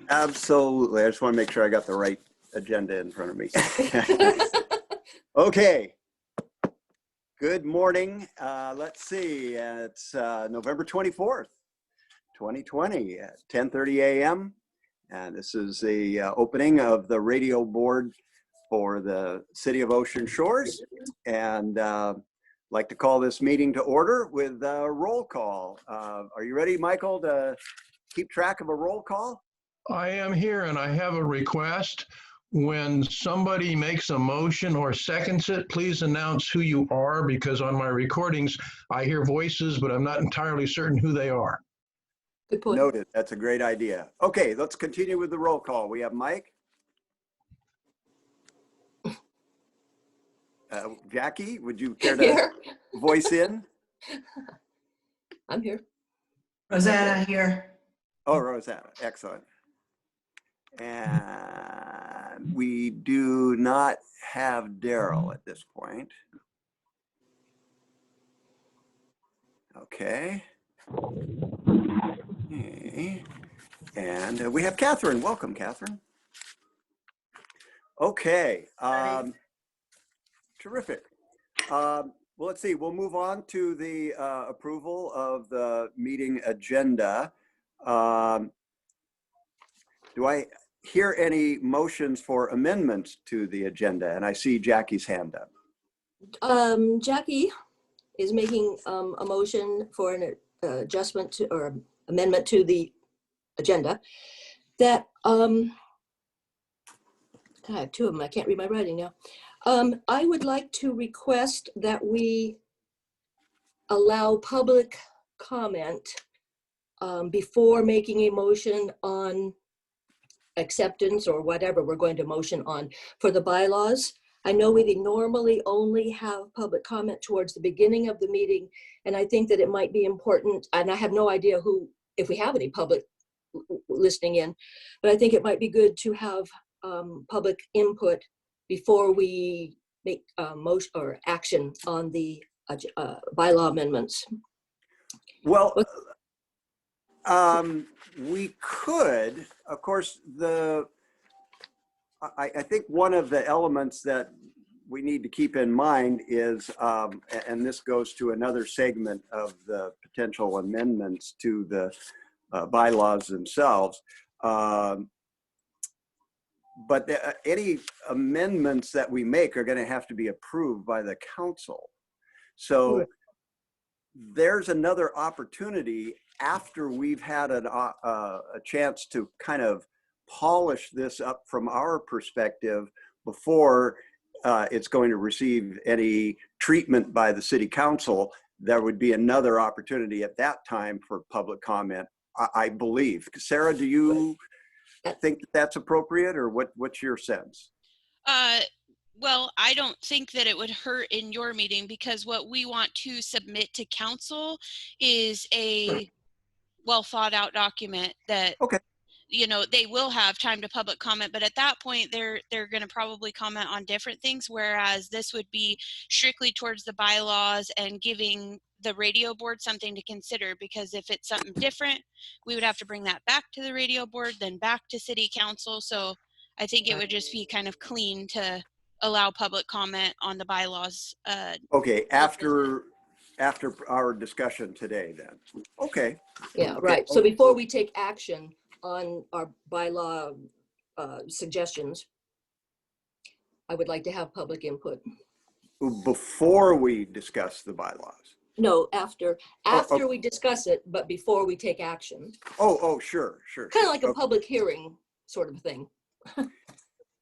Absolutely. I just want to make sure I got the right agenda in front of me. Okay. Good morning. Let's see. It's November 24th, 2020 at 10:30 a.m. And this is the opening of the radio board for the City of Ocean Shores. And I'd like to call this meeting to order with a roll call. Are you ready, Michael, to keep track of a roll call? I am here and I have a request. When somebody makes a motion or seconds it, please announce who you are, because on my recordings, I hear voices, but I'm not entirely certain who they are. Good point. Noted. That's a great idea. Okay, let's continue with the roll call. We have Mike. Jackie, would you care to voice in? I'm here. Rosanna here. Oh, Rosanna. Excellent. And we do not have Daryl at this point. Okay. And we have Catherine. Welcome, Catherine. Okay. Terrific. Well, let's see. We'll move on to the approval of the meeting agenda. Do I hear any motions for amendments to the agenda? And I see Jackie's hand up. Jackie is making a motion for an adjustment to, or amendment to the agenda that, I have two of them. I can't read my writing now. I would like to request that we allow public comment before making a motion on acceptance or whatever we're going to motion on for the bylaws. I know we normally only have public comment towards the beginning of the meeting, and I think that it might be important, and I have no idea who, if we have any public listening in, but I think it might be good to have public input before we make motion or action on the bylaw amendments. Well, we could, of course, I think one of the elements that we need to keep in mind is, and this goes to another segment of the potential amendments to the bylaws themselves, but any amendments that we make are going to have to be approved by the council. So there's another opportunity after we've had a chance to kind of polish this up from our perspective before it's going to receive any treatment by the city council. There would be another opportunity at that time for public comment, I believe. Sarah, do you think that that's appropriate, or what's your sense? Well, I don't think that it would hurt in your meeting, because what we want to submit to council is a well thought out document that, you know, they will have time to public comment, but at that point they're going to probably comment on different things, whereas this would be strictly towards the bylaws and giving the radio board something to consider, because if it's something different, we would have to bring that back to the radio board, then back to city council. So I think it would just be kind of clean to allow public comment on the bylaws. Okay, after our discussion today then. Okay. Yeah, okay. right. So before we take action on our bylaw suggestions, I would like to have public input. Before we discuss the bylaws? No, after we discuss it, but before we take action. Oh, sure. Kind of like a public hearing sort of thing.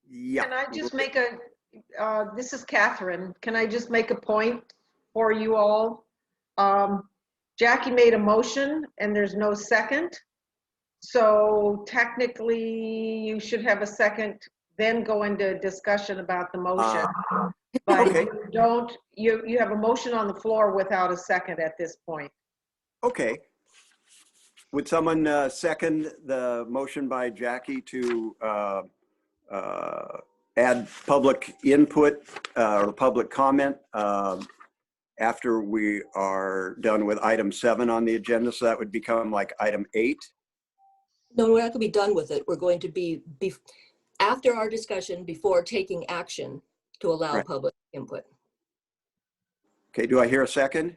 Yeah. Can I just make this is Catherine. Can I just make a point for you all? Jackie made a motion and there's no second. So technically you should have a second, then go into discussion about the motion. But okay. You have a motion on the floor without a second at this point. Okay. Would someone second the motion by Jackie to add public input or public comment after we are done with item 7 on the agenda? So that would become like item 8. No, we're not going to be done with it. We're going to be after our discussion, before taking action to allow Right. public input. Okay, do I hear a second?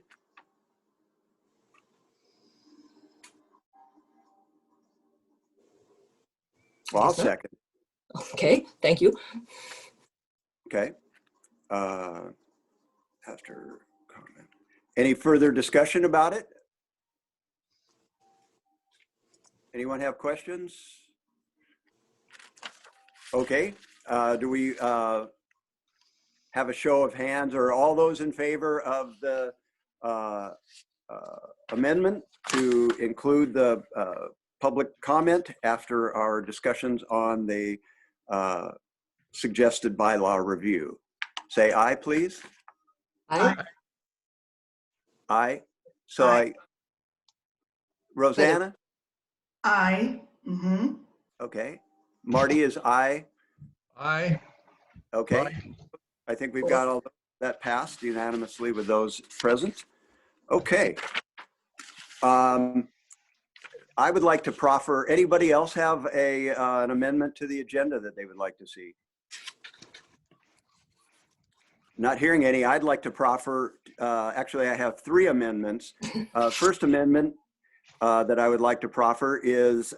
Well, I'll Guess not. second. Okay, thank you. Okay. After comment. Any further discussion about it? Anyone have questions? Okay. Do we have a show of hands, or all those in favor of the amendment to include the public comment after our discussions on the suggested bylaw review? Say aye, please. Aye. Aye. So Aye. Rosanna? Aye. Mm-hmm. Okay. Marty is aye. Aye. Okay. Aye. I think we've got all that passed unanimously with those present. Okay. I would like to proffer, anybody else have an amendment to the agenda that they would like to see? Not hearing any, I'd like to proffer, actually I have 3 amendments. First amendment that I would like to proffer is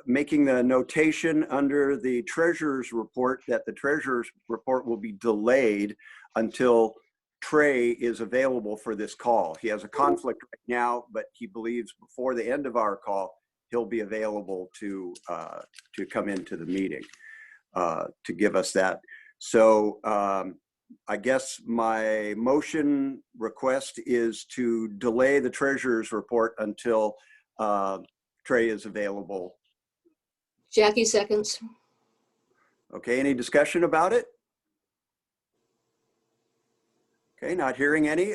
making the notation under the treasurer's report that the treasurer's report will be delayed until Trey is available for this call. He has a conflict right now, but he believes before the end of our call, he'll be available to come into the meeting to give us that. So I guess my motion request is to delay the treasurer's report until Trey is available. Jackie seconds. Okay, any discussion about it? Okay, not hearing any.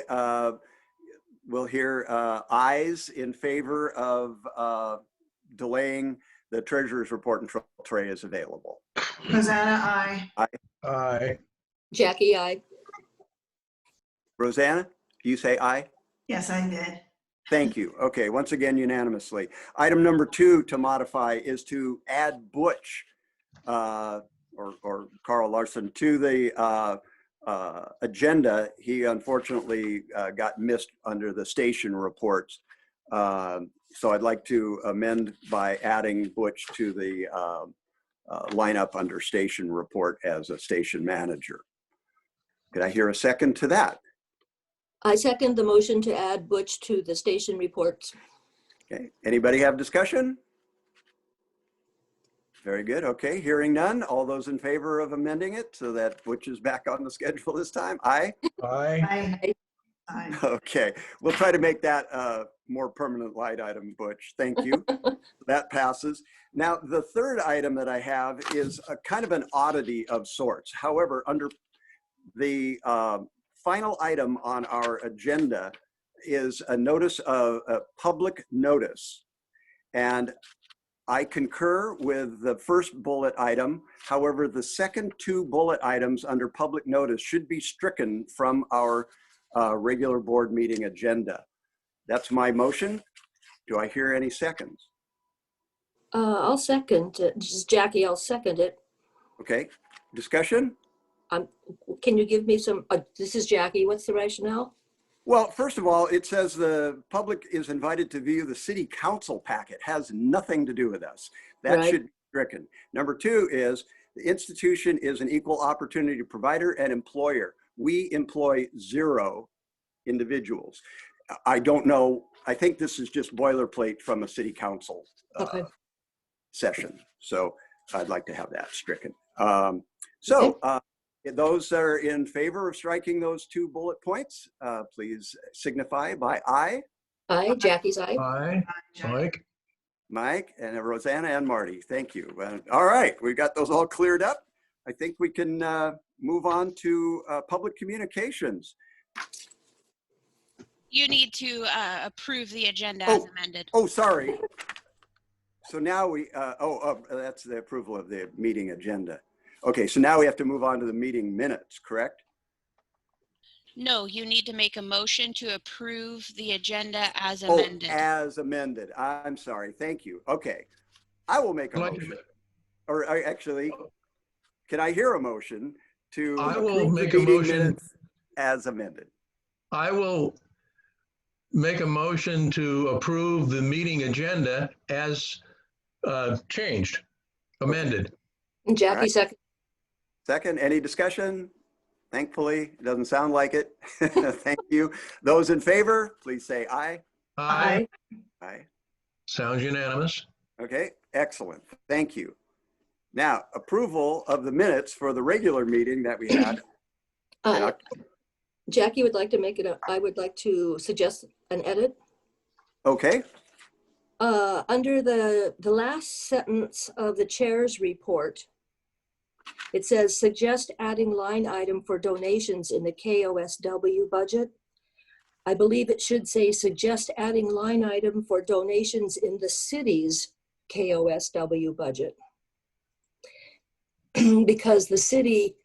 We'll hear ayes in favor of delaying the treasurer's report until Trey is available. Rosanna, aye. Aye. Jackie, aye. Rosanna, do you say aye? Yes, I did. Thank you. Okay, once again, unanimously. Item number 2 to modify is to add Butch or Carl Larson to the agenda. He unfortunately got missed under the station reports. So I'd like to amend by adding Butch to the lineup under station report as a station manager. Could I hear a second to that? I second the motion to add Butch to the station reports. Okay, anybody have discussion? Very good. Okay, hearing none. All those in favor of amending it so that Butch is back on the schedule this time? Aye? Aye. Aye. Aye. Okay, we'll try to make that a more permanent light item, Butch. Thank you. That passes. Now, the third item that I have is a kind of an oddity of sorts. However, under the final item on our agenda is a notice of a public notice. And I concur with the first bullet item. However, the second 2 bullet items under public notice should be stricken from our regular board meeting agenda. That's my motion. Do I hear any seconds? I'll second it. This is Jackie, I'll second it. Okay, discussion? Can you give me some, this is Jackie, what's the rationale? Well, first of all, it says the public is invited to view the city council packet. Has nothing to do with us. That Right. should be stricken. Number 2 is the institution is an equal opportunity provider and employer. We employ 0 individuals. I don't know. I think this is just boilerplate from a city council Okay. session. So I'd like to have that stricken. Those that are in favor of striking those 2 bullet points, please signify by aye. Aye, Jackie's aye. Aye. Aye. Mike. Mike and Rosanna and Marty, thank you. All right, we got those all cleared up. I think we can move on to public communications. You need to approve the agenda as amended. Oh, sorry. So now we, that's the approval of the meeting agenda. Okay, so now we have to move on to the meeting minutes, correct? No, you need to make a motion to approve the agenda as Oh, amended. as amended. I'm sorry. Thank you. Okay. I will make a Like- motion. Or actually, can I hear a motion to I will approve the make a meeting motion. minutes as amended? I will make a motion to approve the meeting agenda as changed, amended. And Jackie Alright. second. Second, any discussion? Thankfully, it doesn't sound like it. Thank you. Those in favor, please say aye. Aye. Aye. Sounds unanimous. Okay, excellent. Thank you. Now, approval of the minutes for the regular meeting that we had. Uh, Jackie would like to make it, I would like to suggest an edit. Okay, Under the last sentence of the chair's report, it says, suggest adding line item for donations in the KOSW budget. I believe it should say, suggest adding line item for donations in the city's KOSW budget. Because the city,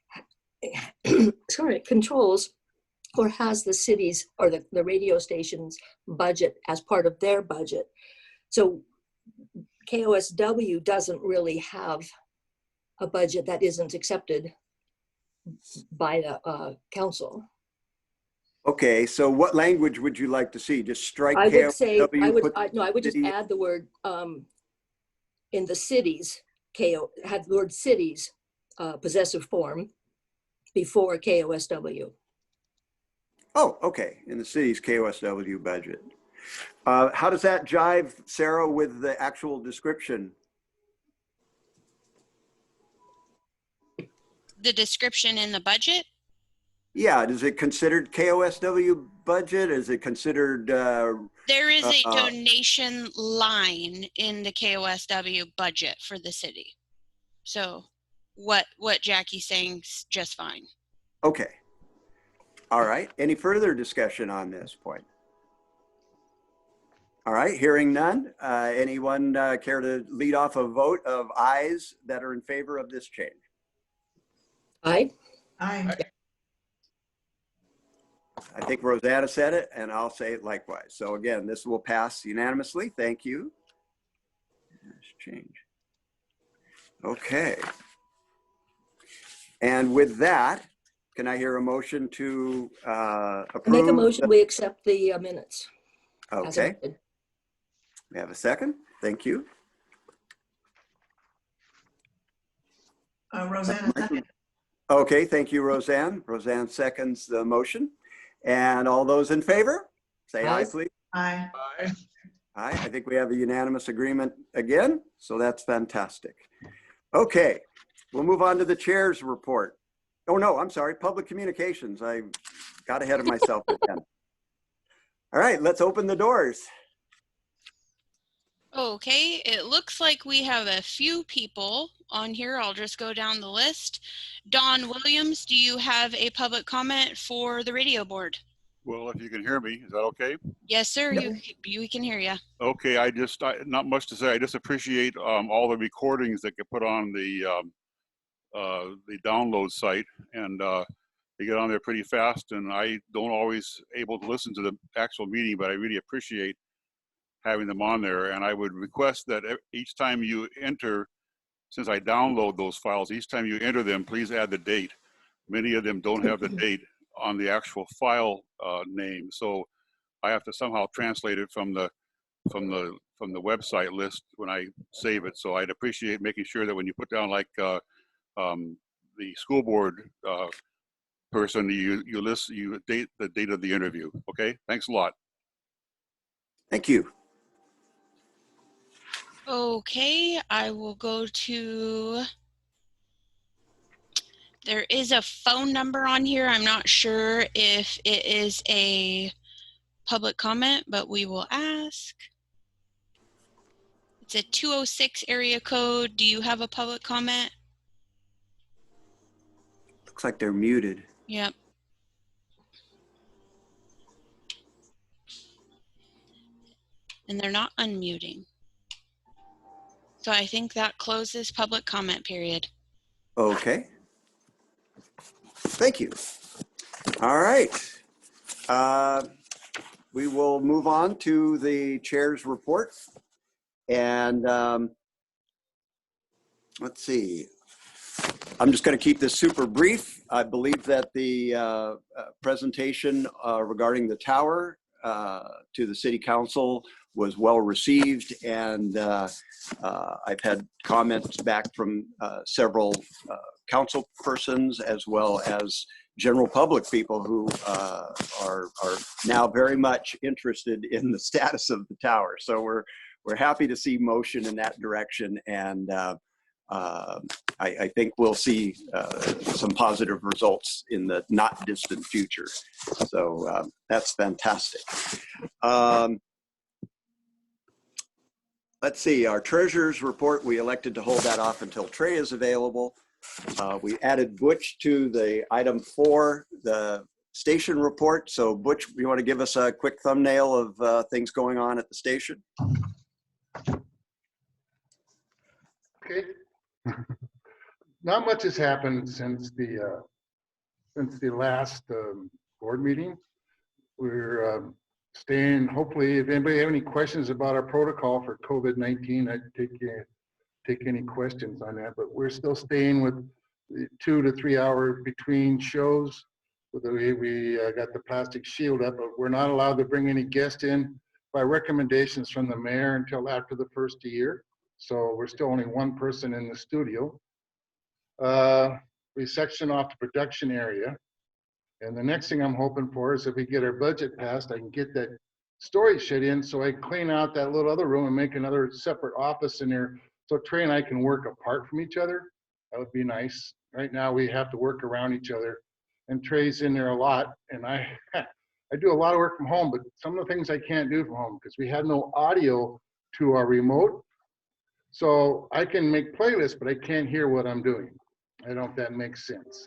sorry, controls or has the city's or the radio station's budget as part of their budget. So KOSW doesn't really have a budget that isn't accepted by the council. okay, so what language would you like to see? Just strike I would say, KOSW, I would put just city- add the word in the cities, have the word cities possessive form before KOSW. Oh, okay, in the city's KOSW budget. How does that jive, Sarah, with the actual description? The description in the budget? Yeah, is it considered KOSW budget? Is it considered, There is a Uh-uh. donation line in the KOSW budget for the city. So what Jackie's saying is just fine. okay. All right, any further discussion on this point? All right, hearing none. Anyone care to lead off a vote of ayes that are in favor of this change? Aye. Aye. I think Rosanna said it, and I'll say it likewise. So again, this will pass unanimously. Thank you. Let's change. Okay. And with that, can I hear a motion to approve? Make a motion, we accept the minutes. as Okay, amended. we have a second. Thank you. Rosanna, second. Okay, thank you, Roseanne. Roseanne seconds the motion. And all those in favor, say aye, Aye. please. Aye. Aye. Aye, I think we have a unanimous agreement again, so that's fantastic. Okay, we'll move on to the chair's report. Oh, no, I'm sorry, public communications. I got ahead of myself again. All right, let's open the doors. Okay, it looks like we have a few people on here. I'll just go down the list. Don Williams, do you have a public comment for the radio board? Well, if you can hear me, is that okay? Yes, sir. No. We can hear you. Okay, not much to say. I just appreciate all the recordings that get put on the download site, and they get on there pretty fast. And I don't always able to listen to the actual meeting, but I really appreciate having them on there. And I would request that each time you enter, since I download those files, each time you enter them, please add the date. Many of them don't have the date on the actual file name, so I have to somehow translate it from the website list when I save it. So I'd appreciate making sure that when you put down like the school board person, you date the date of the interview. Okay, thanks a lot. Thank you. Okay, I will go to, there is a phone number on here. I'm not sure if it is a public comment, but we will ask. It's a 206 area code. Do you have a public comment? Looks like they're muted. Yep. And they're not unmuting. So I think that closes public comment period. Okay. Thank you. All right. We will move on to the chair's report. And let's see. I'm just going to keep this super brief. I believe that the presentation regarding the tower to the city council was well received, and I've had comments back from several council persons as well as general public people who are now very much interested in the status of the tower. So we're happy to see motion in that direction, and I think we'll see some positive results in the not distant future. So that's fantastic. Let's see, our treasurer's report, we elected to hold that off until Trey is available. We added Butch to the item 4, the station report. So Butch, you want to give us a quick thumbnail of things going on at the station? Okay. Not much has happened since the last board meeting. We're staying, hopefully, if anybody have any questions about our protocol for COVID-19, I'd take any questions on that, but we're still staying with the 2 to 3 hour between shows. We got the plastic shield up, but we're not allowed to bring any guests in by recommendations from the mayor until after the first year. So we're still only one person in the studio. We section off the production area. And the next thing I'm hoping for is if we get our budget passed, I can get that storage shed in so I can clean out that little other room and make another separate office in there so Trey and I can work apart from each other. That would be nice. Right now we have to work around each other, and Trey's in there a lot, and I do a lot of work from home, but some of the things I can't do from home because we have no audio to our remote. So I can make playlists, but I can't hear what I'm doing. I don't know if that makes sense.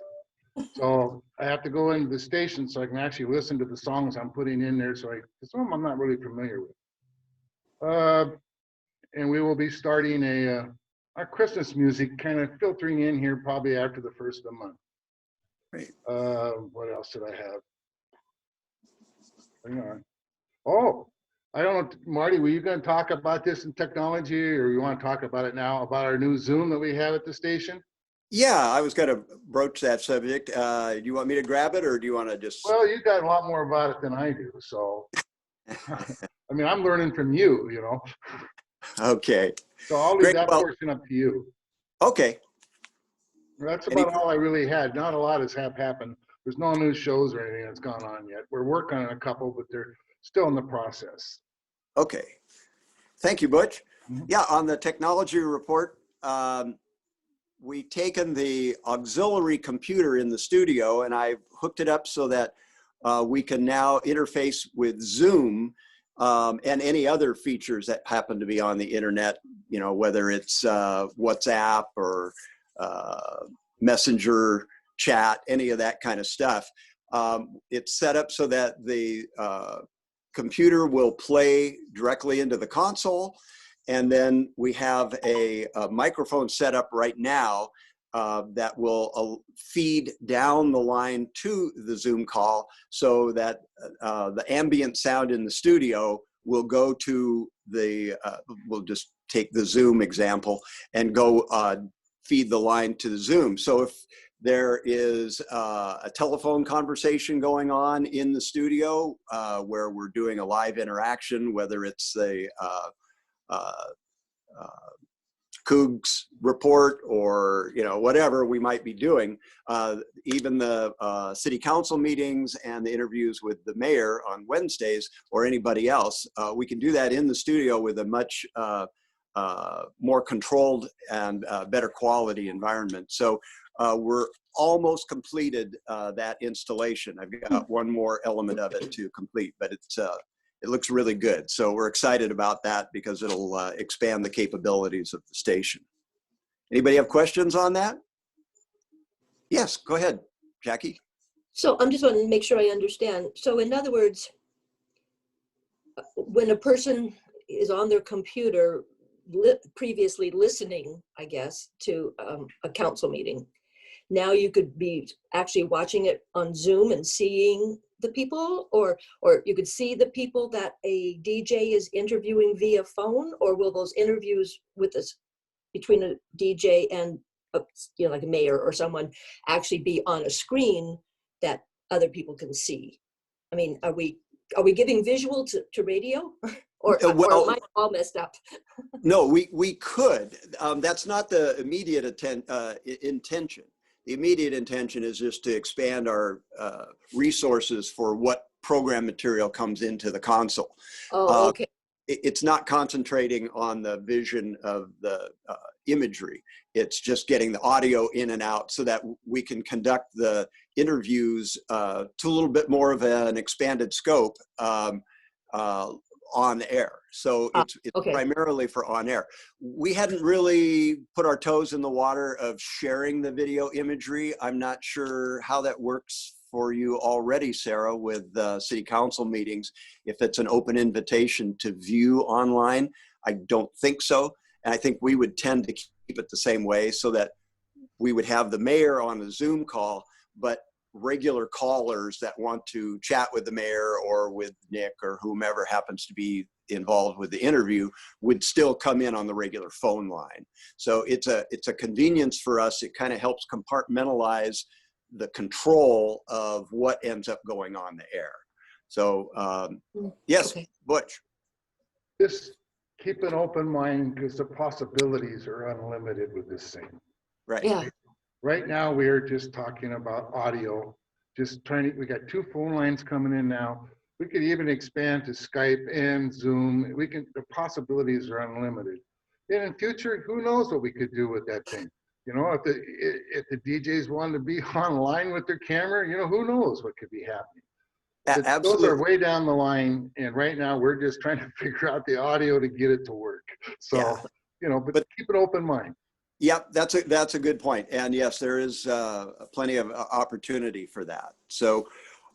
So I have to go into the station so I can actually listen to the songs I'm putting in there. So some of them I'm not really familiar with. And we will be starting our Christmas music kind of filtering in here probably after the first of the month. Great. What else did I have? Hang on. Oh, I don't know, Marty, were you going to talk about this in technology, or you want to talk about it now, about our new Zoom that we have at the station? Yeah, I was going to broach that subject. Do you want me to grab it, or do you want to just? Well, you got a lot more about it than I do, so. I mean, I'm learning from you, you know. Okay. So I'll leave Great. that Well, portion up to you. okay. That's about all I really had. Not a lot has happened. There's no new shows or anything that's gone on yet. We're working on a couple, but they're still in the process. Okay. Thank you, Butch. Mhm. Yeah, on the technology report, we've taken the auxiliary computer in the studio and I've hooked it up so that we can now interface with Zoom and any other features that happen to be on the internet, you know, whether it's WhatsApp or Messenger chat, any of that kind of stuff. It's set up so that the computer will play directly into the console. And then we have a microphone set up right now that will feed down the line to the Zoom call so that the ambient sound in the studio will go to the, we'll just take the Zoom example and go feed the line to the Zoom. So if there is a telephone conversation going on in the studio where we're doing a live interaction, whether it's the Cougs report or, you know, whatever we might be doing, even the city council meetings and the interviews with the mayor on Wednesdays or anybody else, we can do that in the studio with a much more controlled and better quality environment. So we're almost completed that installation. I've got one more element of it to complete, but it looks really good. So we're excited about that because it'll expand the capabilities of the station. Anybody have questions on that? Yes, go ahead, Jackie. So I'm just wanting to make sure I understand. So in other words, when a person is on their computer previously listening, I guess, to a council meeting, now you could be actually watching it on Zoom and seeing the people, or you could see the people that a DJ is interviewing via phone, or will those interviews with us between a DJ and like a mayor or someone actually be on a screen that other people can see? I mean, are we giving visual to radio, or am I all messed up? No, we could. That's not the immediate intention. The immediate intention is just to expand our resources for what program material comes into the console. Oh, okay. It's not concentrating on the vision of the imagery. It's just getting the audio in and out so that we can conduct the interviews to a little bit more of an expanded scope on air. So it's okay. Primarily for on air. We hadn't really put our toes in the water of sharing the video imagery. I'm not sure how that works for you already, Sarah, with city council meetings. If it's an open invitation to view online, I don't think so. And I think we would tend to keep it the same way, so that we would have the mayor on a Zoom call, but regular callers that want to chat with the mayor or with Nick or whomever happens to be involved with the interview would still come in on the regular phone line. So it's a convenience for us. It kind of helps compartmentalize the control of what ends up going on the air. So yes, Okay. Butch. Just keep an open mind, because the possibilities are unlimited with this thing. Right. Yeah. Right now, we're just talking about audio, we got 2 phone lines coming in now. We could even expand to Skype and Zoom. The possibilities are unlimited. And in future, who knows what we could do with that thing? You know, if the DJs wanted to be online with their camera, you know, who knows what could be happening. Absolutely. Those are way down the line. And right now, we're just trying to figure out the audio to get it to work. So, Yeah. you know, but keep an open mind. Yep, that's a good point. And yes, there is plenty of opportunity for that. So,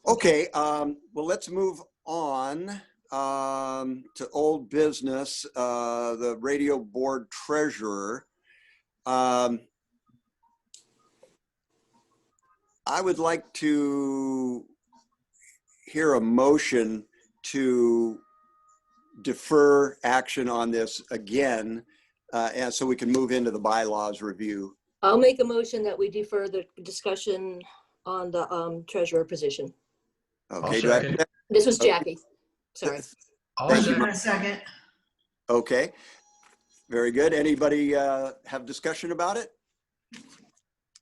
okay, well, let's move on to old business, the radio board treasurer. I would like to hear a motion to defer action on this again, and so we can move into the bylaws review. I'll make a motion that we defer the discussion on the treasurer position. Okay, I'll second. This was Jackie. Sorry. I'll Thank you, second. A second. Okay, very good. Anybody have discussion about it?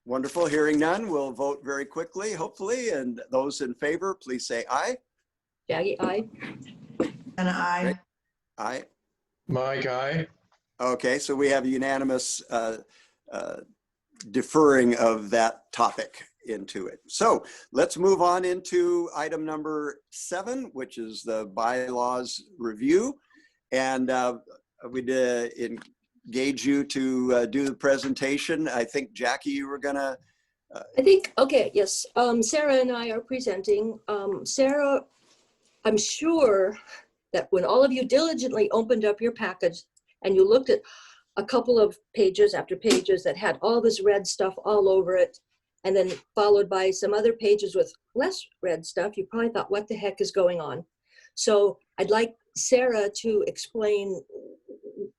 Wonderful. Hearing none, we'll vote very quickly, hopefully. And those in favor, please say aye. Jackie, aye. And I. Aye. Mike, aye. Okay, so we have unanimous deferring of that topic into it. So let's move on into item number 7, which is the bylaws review. And we'd engage you to do the presentation. I think, Jackie, you were gonna. I think, okay, yes. Sarah and I are presenting. Sarah, I'm sure that when all of you diligently opened up your package and you looked at a couple of pages after pages that had all this red stuff all over it, and then followed by some other pages with less red stuff, you probably thought, what the heck is going on? So I'd like Sarah to explain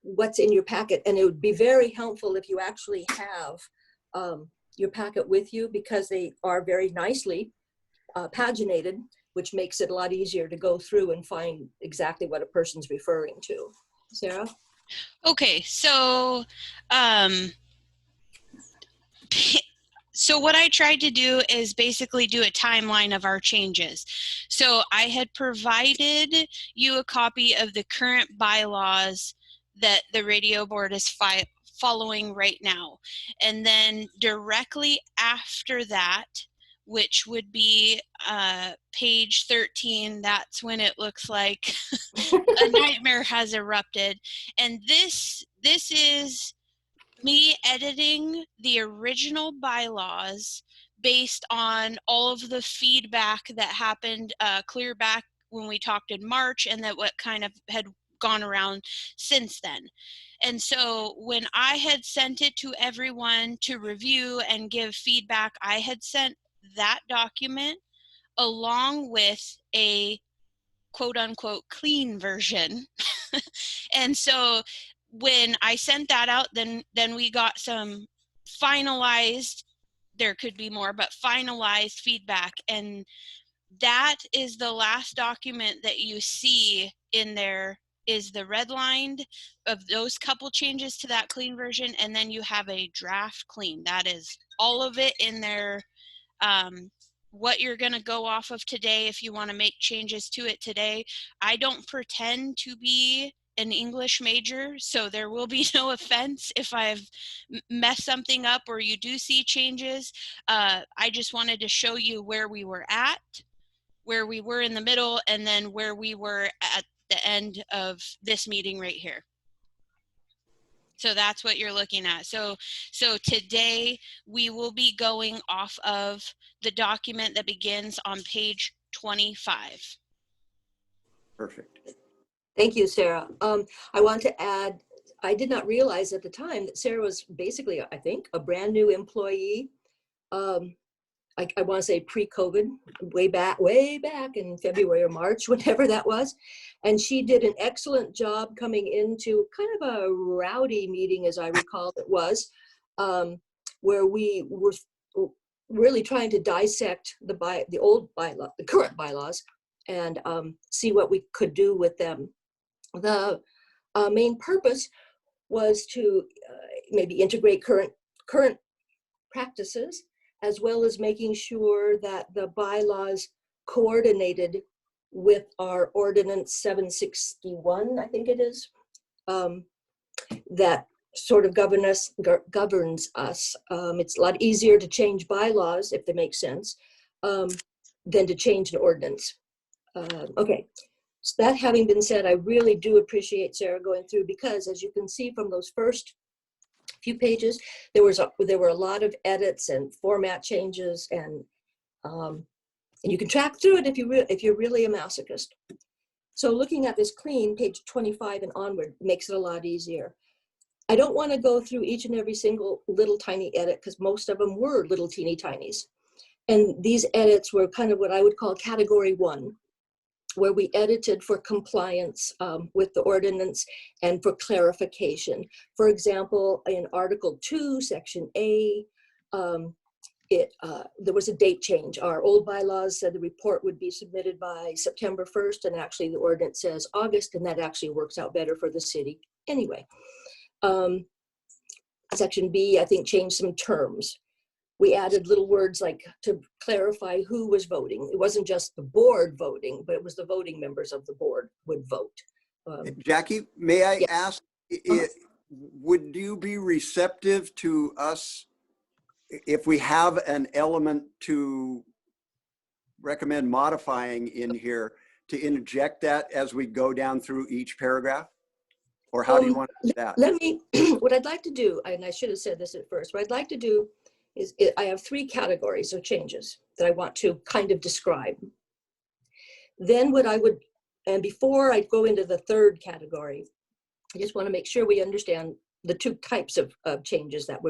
what's in your packet, and it would be very helpful if you actually have your packet with you, because they are very nicely paginated, which makes it a lot easier to go through and find exactly what a person's referring to. Sarah? Okay, so so what I tried to do is basically do a timeline of our changes. So I had provided you a copy of the current bylaws that the radio board is following right now. And then directly after that, which would be page 13, that's when it looks like a nightmare has erupted. And this is me editing the original bylaws based on all of the feedback that happened clear back when we talked in March, and that what kind of had gone around since then. And so when I had sent it to everyone to review and give feedback, I had sent that document along with a quote unquote clean version. And so when I sent that out, then we got some finalized, there could be more, but finalized feedback. And that is the last document that you see in there, is the redlined of those couple changes to that clean version. And then you have a draft clean. That is all of it in there. What you're going to go off of today, if you want to make changes to it today. I don't pretend to be an English major, so there will be no offense if I've messed something up or you do see changes. I just wanted to show you where we were at, where we were in the middle, and then where we were at the end of this meeting right here. So that's what you're looking at. So today we will be going off of the document that begins on page 25. Perfect. Thank you, Sarah. I want to add, I did not realize at the time that Sarah was basically, I think, a brand new employee. I want to say pre-COVID, way back in February or March, whenever that was. And she did an excellent job coming into kind of a rowdy meeting, as I recall it was, where we were really trying to dissect the old bylaw, the current bylaws, and see what we could do with them. The main purpose was to maybe integrate current practices, as well as making sure that the bylaws coordinated with our ordinance 761, I think it is, that sort of governs us. It's a lot easier to change bylaws, if they make sense, than to change an ordinance. Okay, so that having been said, I really do appreciate Sarah going through, because as you can see from those first few pages, there were a lot of edits and format changes, and you can track through it if you're really a masochist. So looking at this clean, page 25 and onward, makes it a lot easier. I don't want to go through each and every single little tiny edit, because most of them were little teeny tinies. And these edits were kind of what I would call category 1, where we edited for compliance with the ordinance and for clarification. For example, in Article 2, Section A, there was a date change. Our old bylaws said the report would be submitted by September 1st, and actually the ordinance says August, and that actually works out better for the city. Anyway, Section B, I think, changed some terms. We added little words like to clarify who was voting. It wasn't just the board voting, but it was the voting members of the board would vote. Jackie, may I yeah. ask, would you be receptive to us, if we have an element to recommend modifying in here, to interject that as we go down through each paragraph? Or how do you want to do that? Let me, what I'd like to do, and I should have said this at first, what I'd like to do is I have 3 categories of changes that I want to kind of describe. Then what I would, and before I go into the 3rd category, I just want to make sure we understand the 2 types of changes that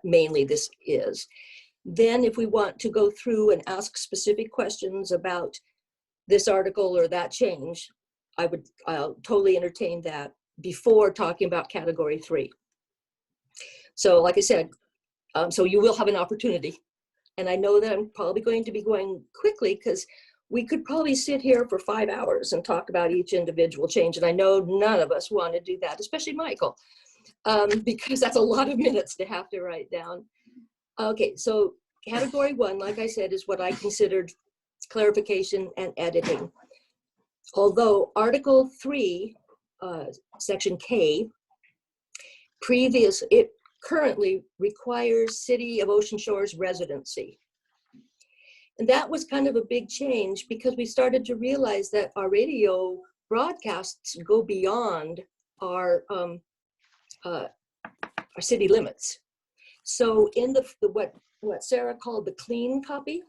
mainly this is. Then if we want to go through and ask specific questions about this article or that change, I'll totally entertain that before talking about category 3. So like I said, so you will have an opportunity. And I know that I'm probably going to be going quickly, because we could probably sit here for 5 hours and talk about each individual change. And I know none of us want to do that, especially Michael, because that's a lot of minutes to have to write down. Okay, so category 1, like I said, is what I considered clarification and editing. Although Article 3, Section K, it currently requires City of Ocean Shores residency. And that was kind of a big change, because we started to realize that our radio broadcasts go beyond our city limits. So in what Sarah called the clean copy,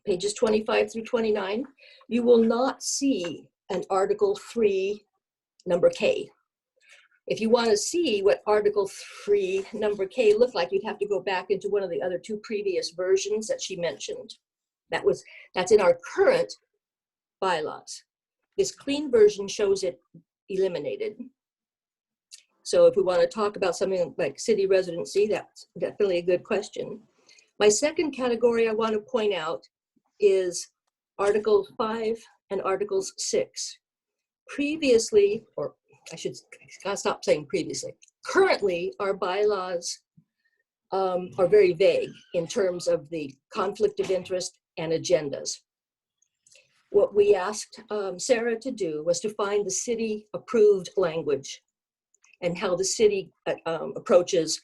pages 25 through 29, you will not see an Article 3 number K. If you want to see what Article 3 number K looked like, you'd have to go back into one of the other 2 previous versions that she mentioned That's in our current bylaws. This clean version shows it eliminated. So if we want to talk about something like city residency, that's definitely a good question. My second category I want to point out is Article 5 and Articles 6. Previously, or I should stop saying previously, currently our bylaws are very vague in terms of the conflict of interest and agendas. What we asked Sarah to do was to find the city approved language and how the city approaches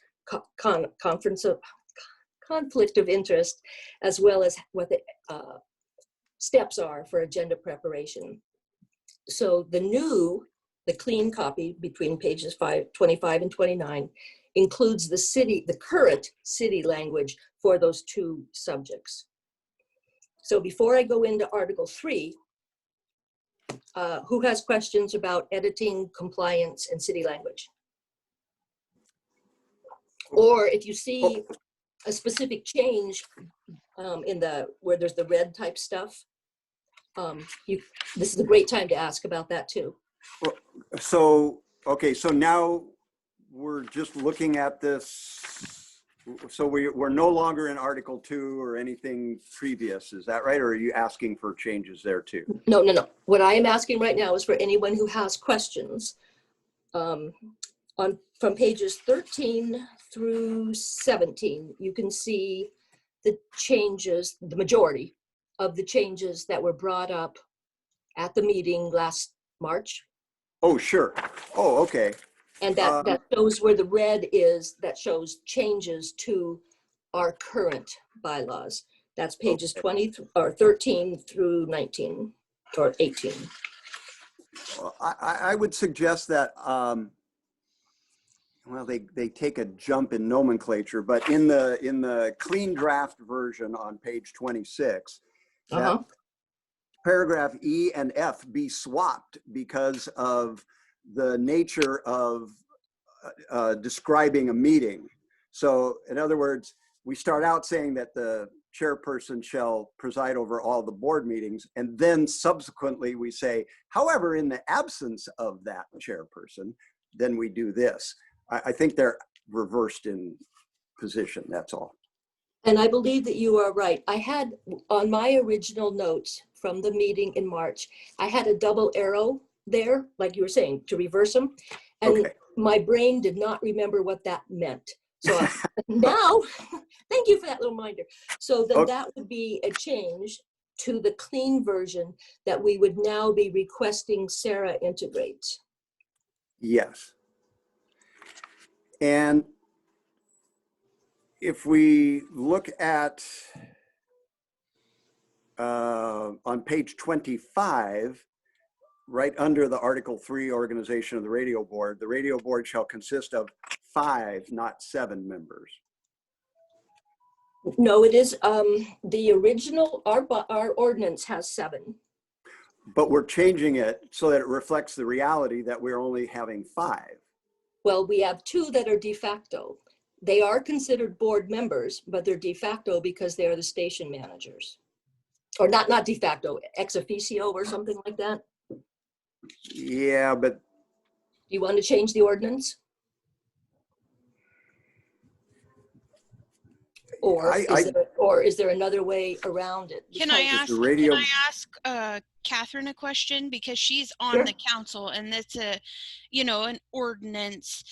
conflict of interest, as well as what the steps are for agenda preparation. So the clean copy between pages 25 and 29 includes the current city language for those two subjects. So before I go into Article 3, who has questions about editing, compliance, and city language? Or if you see a specific change where there's the red type stuff, this is a great time to ask about that too. So, okay, so now we're just looking at this. So we're no longer in Article 2 or anything previous, is that right? Or are you asking for changes there too? No. What I am asking right now is for anyone who has questions. From pages 13 through 17, you can see the changes, the majority of the changes that were brought up at the meeting last March. Oh, sure. Oh, okay. And that shows where the red is, that shows changes to our current bylaws. That's pages 20 or 13 through 19 or 18. Well, I would suggest that, well, they take a jump in nomenclature, but in the clean draft version on page 26, that paragraph E and F be swapped because of the nature of describing a meeting. So in other words, we start out saying that the chairperson shall preside over all the board meetings, and then subsequently we say, however, in the absence of that chairperson, then we do this. I think they're reversed in position, that's all. And I believe that you are right. I had on my original notes from the meeting in March, I had a double arrow there, like you were saying, to reverse them. And my brain did not remember what that meant. So now, thank you for that little reminder. So then that would be a change to the clean version that we would now be requesting Sarah integrate. Yes. And if we look at on page 25, right under the Article 3 organization of the radio board shall consist of 5, not 7 members. No, it is the original, our ordinance has 7. But we're changing it so that it reflects the reality that we're only having 5. Well, we have 2 that are de facto. They are considered board members, but they're de facto because they are the station managers. Or not de facto, ex officio or something like that. Yeah, but You want to change the ordinance? Or is there another way around it? Can I ask Catherine a question, because she's on the council and that's an ordinance.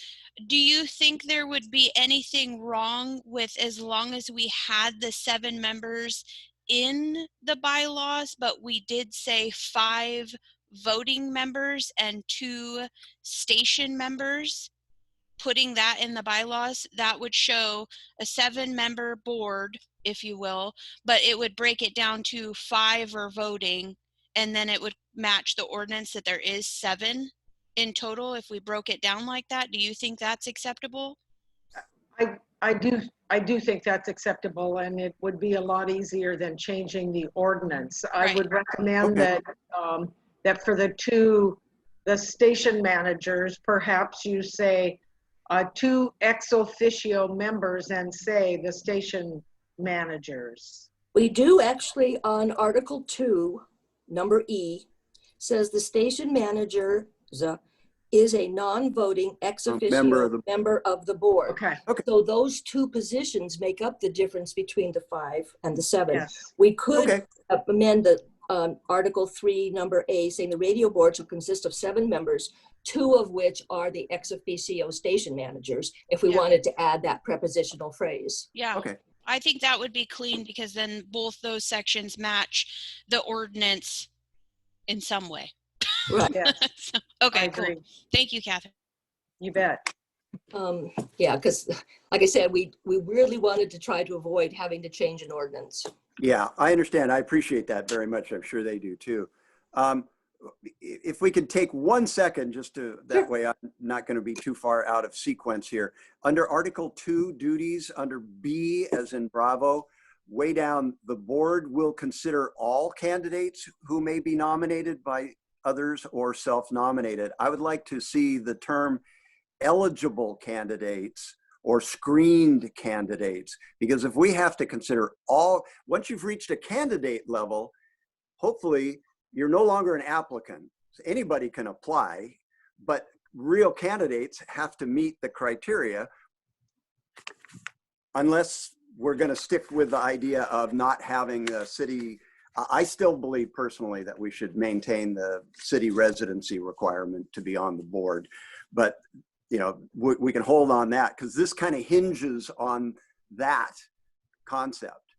Do you think there would be anything wrong with, as long as we had the 7 members in the bylaws, but we did say 5 voting members and 2 station members, putting that in the bylaws? That would show a 7-member board, if you will, but it would break it down to 5 are voting, and then it would match the ordinance that there is 7 in total if we broke it down like that. Do you think that's acceptable? I do think that's acceptable, and it would be a lot easier than changing the ordinance. I would recommend that that for the station managers, perhaps you say 2 ex officio members and say the station managers. We do actually on Article 2, number E, says the station manager is a non-voting ex member officio of the- member of the board. Okay, So those two positions make up the difference between the 5 and the 7. yes. We could Okay. amend the Article 3, number A, saying the radio board shall consist of 7 members, 2 of which are the ex officio station managers, if we Yeah. wanted to add that prepositional phrase. Yeah. Okay. I think that would be clean because then both those sections match the ordinance in some way. Right. Yes, So, I okay, cool. agree. Thank you, Catherine. You bet. Yeah, because like I said, we really wanted to try to avoid having to change an ordinance. Yeah, I understand. I appreciate that very much. I'm sure they do too. If we could take 1 second just to, that way I'm not going to be too far out of sequence here. Under Article 2 duties, under B as in Bravo, way down, the board will consider all candidates who may be nominated by others or self-nominated. I would like to see the term eligible candidates or screened candidates, because if we have to consider all, once you've reached a candidate level, hopefully you're no longer an applicant. So anybody can apply, but real candidates have to meet the criteria, unless we're going to stick with the idea of not having a city. I still believe personally that we should maintain the city residency requirement to be on the board, but you know, we can hold on that because this kind of hinges on that concept.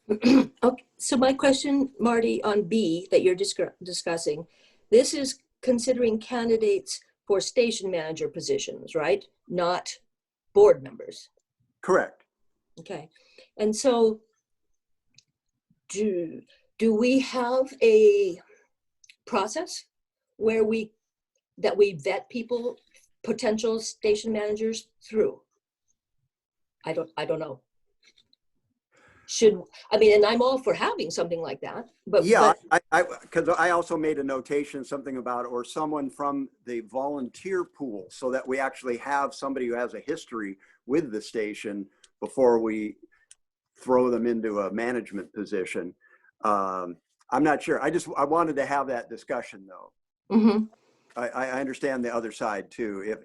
Okay, so my question, Marty, on B that you're discussing, this is considering candidates for station manager positions, right? Not board members. Correct. Okay. And so do we have a process where we vet people, potential station managers through? I don't know. And I'm all for having something like that, but Yeah, because I also made a notation, something about, or someone from the volunteer pool, so that we actually have somebody who has a history with the station before we throw them into a management position. I'm not sure. I wanted to have that discussion though. Mhm. I understand the other side too.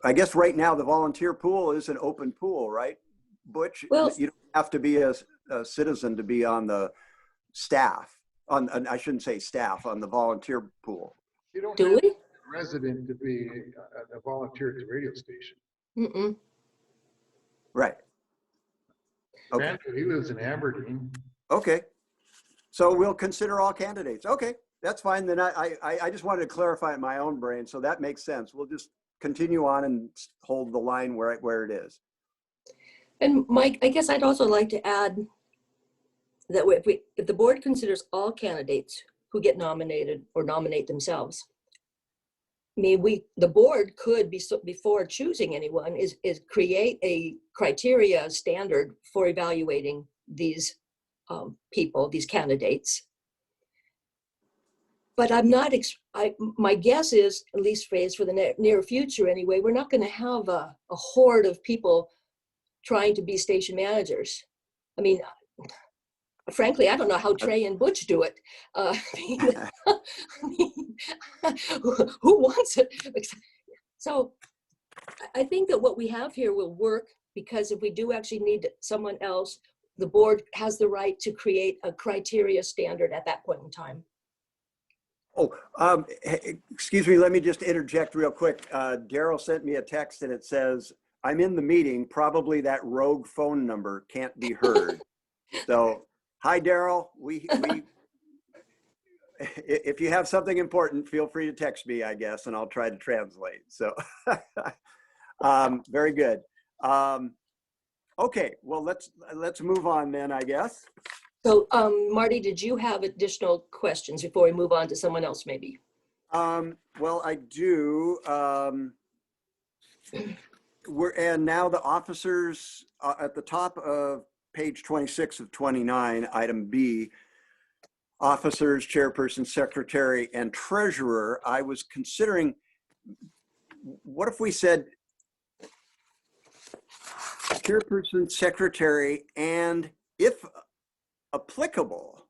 I guess right now the volunteer pool is an open pool, right? Butch, Well, you don't have to be a citizen to be on the staff, I shouldn't say staff, on the volunteer pool. You don't do have we? a resident to be a volunteer at the radio station. Mm-mm. Right. Okay. Andrew, he lives in Aberdeen. Okay. So we'll consider all candidates. Okay, that's fine. Then I just wanted to clarify it in my own brain. So that makes sense. We'll just continue on and hold the line where it is. And Mike, I guess I'd also like to add that if the board considers all candidates who get nominated or nominate themselves, I mean, the board could be, before choosing anyone, is create a criteria standard for evaluating these people, these candidates. But I'm not, my guess is, at least for the near future anyway, we're not going to have a horde of people trying to be station managers. I mean, frankly, I don't know how Trey and Butch do it. Who wants it? So I think that what we have here will work, because if we do actually need someone else, the board has the right to create a criteria standard at that point in time. Oh, excuse me, let me just interject real quick. Daryl sent me a text and it says, I'm in the meeting, probably that rogue phone number can't be heard. So, hi Daryl, if you have something important, feel free to text me, I guess, and I'll try to translate. So, very good. Okay, well, let's move on then, I guess. So, Marty, did you have additional questions before we move on to someone else, maybe? Well, I do. And now the officers at the top of page 26 of 29, item B, officers, chairperson, secretary, and treasurer. I was considering, what if we said chairperson, secretary, and if applicable,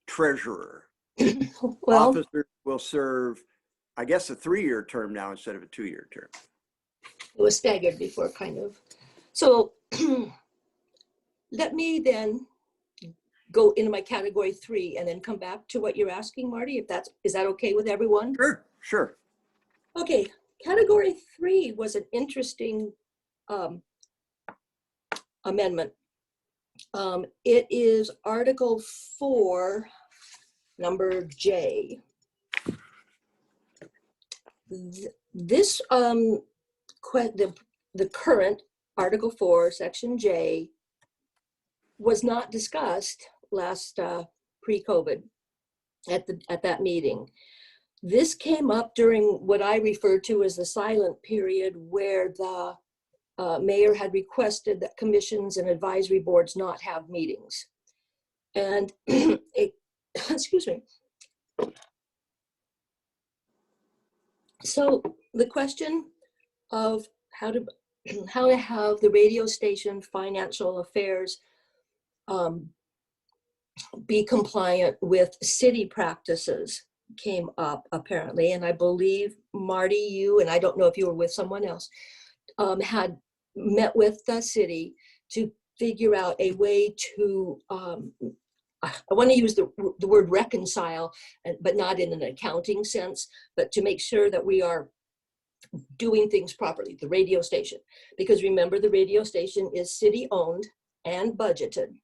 treasurer. Well, Officers will serve, I guess, a 3-year term now instead of a 2-year term. it was staggered before, kind of. So let me then go into my category 3 and then come back to what you're asking, Marty, is that okay with everyone? Sure, sure. Okay, category 3 was an interesting amendment. It is Article 4, number J. This, the current Article 4, Section J, was not discussed last pre-COVID at that meeting. This came up during what I refer to as the silent period, where the mayor had requested that commissions and advisory boards not have meetings. And excuse me. So the question of how to have the radio station financial affairs be compliant with city practices came up apparently. And I believe Marty, you, and I don't know if you were with someone else, had met with the city to figure out a way to, I want to use the word reconcile, but not in an accounting sense, but to make sure that we are doing things properly, the radio station. Because remember, the radio station is city owned and budgeted.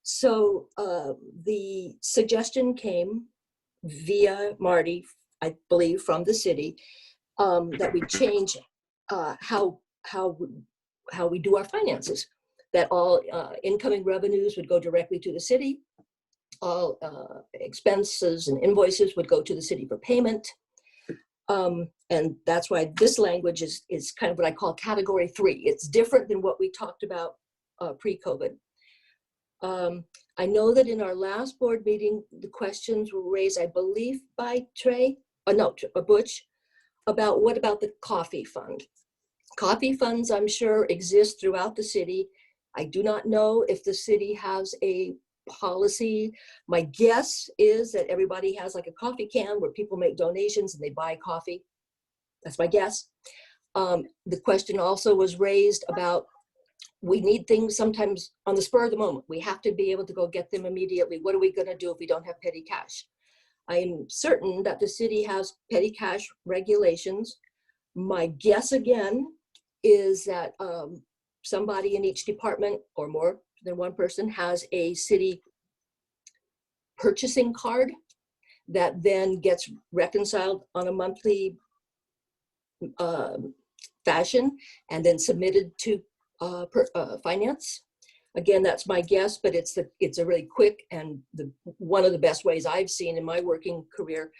So the suggestion came via Marty, I believe, from the city, that we change how we do our finances, that all incoming revenues would go directly to the city, all expenses and invoices would go to the city for payment. And that's why this language is kind of what I call category 3. It's different than what we talked about pre-COVID. I know that in our last board meeting, the questions were raised, I believe, by Butch, about what about the coffee fund? Coffee funds, I'm sure, exist throughout the city. I do not know if the city has a policy. My guess is that everybody has like a coffee can where people make donations and they buy coffee. That's my guess. The question also was raised about, we need things sometimes on the spur of the moment. We have to be able to go get them immediately. What are we going to do if we don't have petty cash? I am certain that the city has petty cash regulations. My guess again is that somebody in each department or more than one person has a city purchasing card that then gets reconciled on a monthly fashion and then submitted to finance. Again, that's my guess, but it's a really quick and one of the best ways I've seen in my working career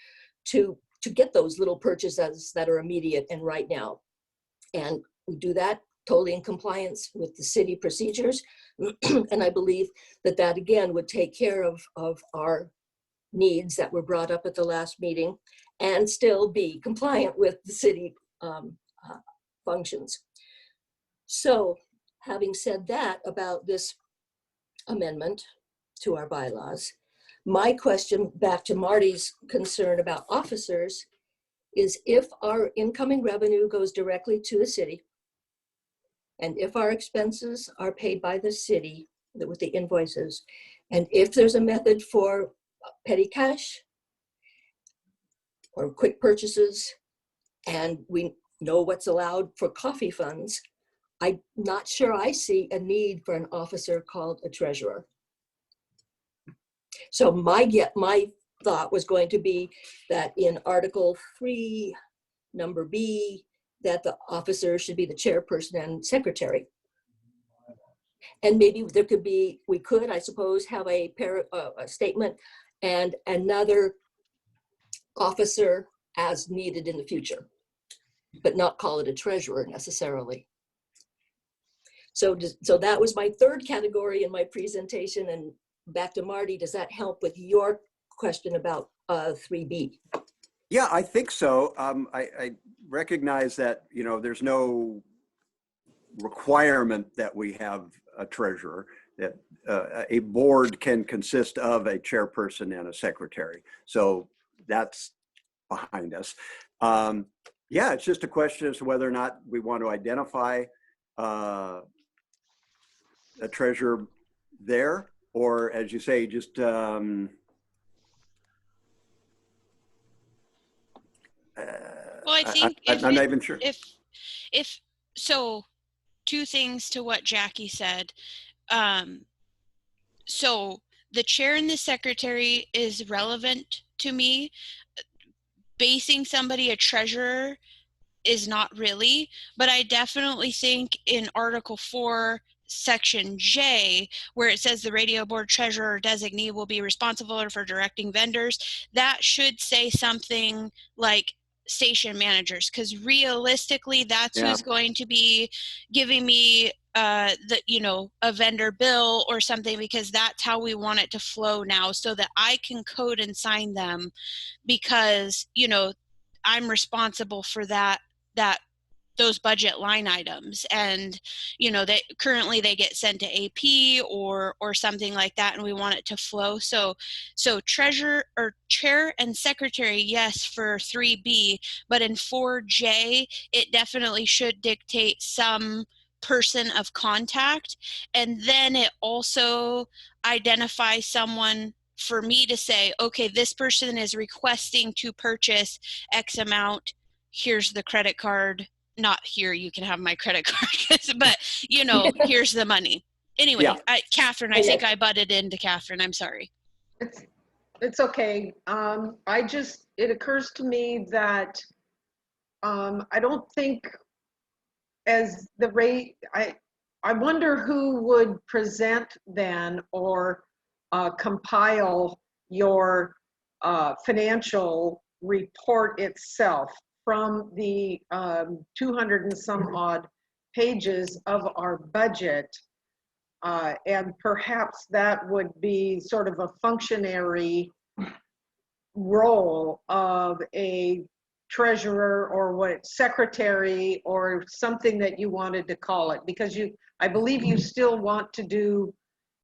to get those little purchases that are immediate and right now. And we do that totally in compliance with the city procedures. And I believe that again would take care of our needs that were brought up at the last meeting and still be compliant with the city functions. So having said that about this amendment to our bylaws, my question back to Marty's concern about officers is, if our incoming revenue goes directly to the city, and if our expenses are paid by the city with the invoices, and if there's a method for petty cash or quick purchases, and we know what's allowed for coffee funds, I'm not sure I see a need for an officer called a treasurer. So my thought was going to be that in Article 3, number B, that the officer should be the chairperson and secretary. And maybe there could be, we could, I suppose, have a statement and another officer as needed in the future, but not call it a treasurer necessarily. So that was my third category in my presentation. And back to Marty, does that help with your question about 3B? Yeah, I think so. I recognize that, there's no requirement that we have a treasurer, that a board can consist of a chairperson and a secretary. So that's behind us. Yeah, it's just a question as to whether or not we want to identify a treasurer there, or as you say, just Well, I think I'm not even sure. if so, two things to what Jackie said. So the chair and the secretary is relevant to me. Basing somebody a treasurer is not really, but I definitely think in Article 4, Section J, where it says the radio board treasurer or designee will be responsible for directing vendors, that should say something like station managers, because realistically, that's Yeah. who's going to be giving me a vendor bill or something, because that's how we want it to flow now, so that I can code and sign them, because I'm responsible for those budget line items, and they currently get sent to AP or something like that, and we want it to flow. So treasurer or chair and secretary, yes, for 3B, but in 4J it definitely should dictate some person of contact, and then it also identifies someone for me to say, okay, this person is requesting to purchase X amount, here's the credit card. Not here, you can have my credit card, but here's the money. Anyway, Yeah. Catherine, I think I butted into Catherine. I'm sorry. It's okay. It occurs to me that I don't think as the rate, I wonder who would present then or compile your financial report itself from the 200 and some odd pages of our budget. And perhaps that would be sort of a functionary role of a treasurer or secretary or something that you wanted to call it, because I believe you still want to do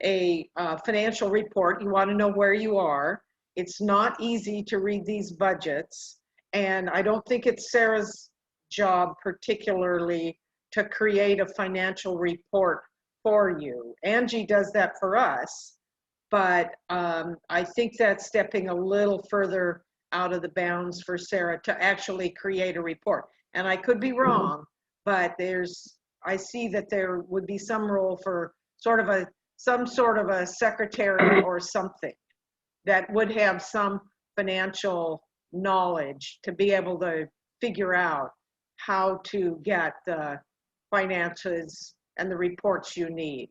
a financial report. You want to know where you are. It's not easy to read these budgets, and I don't think it's Sarah's job particularly to create a financial report for you. Angie does that for us, but I think that's stepping a little further out of the bounds for Sarah to actually create a report. And I could be wrong, but I see that there would be some role for some sort of a secretary or something that would have some financial knowledge to be able to figure out how to get the finances and the reports you need.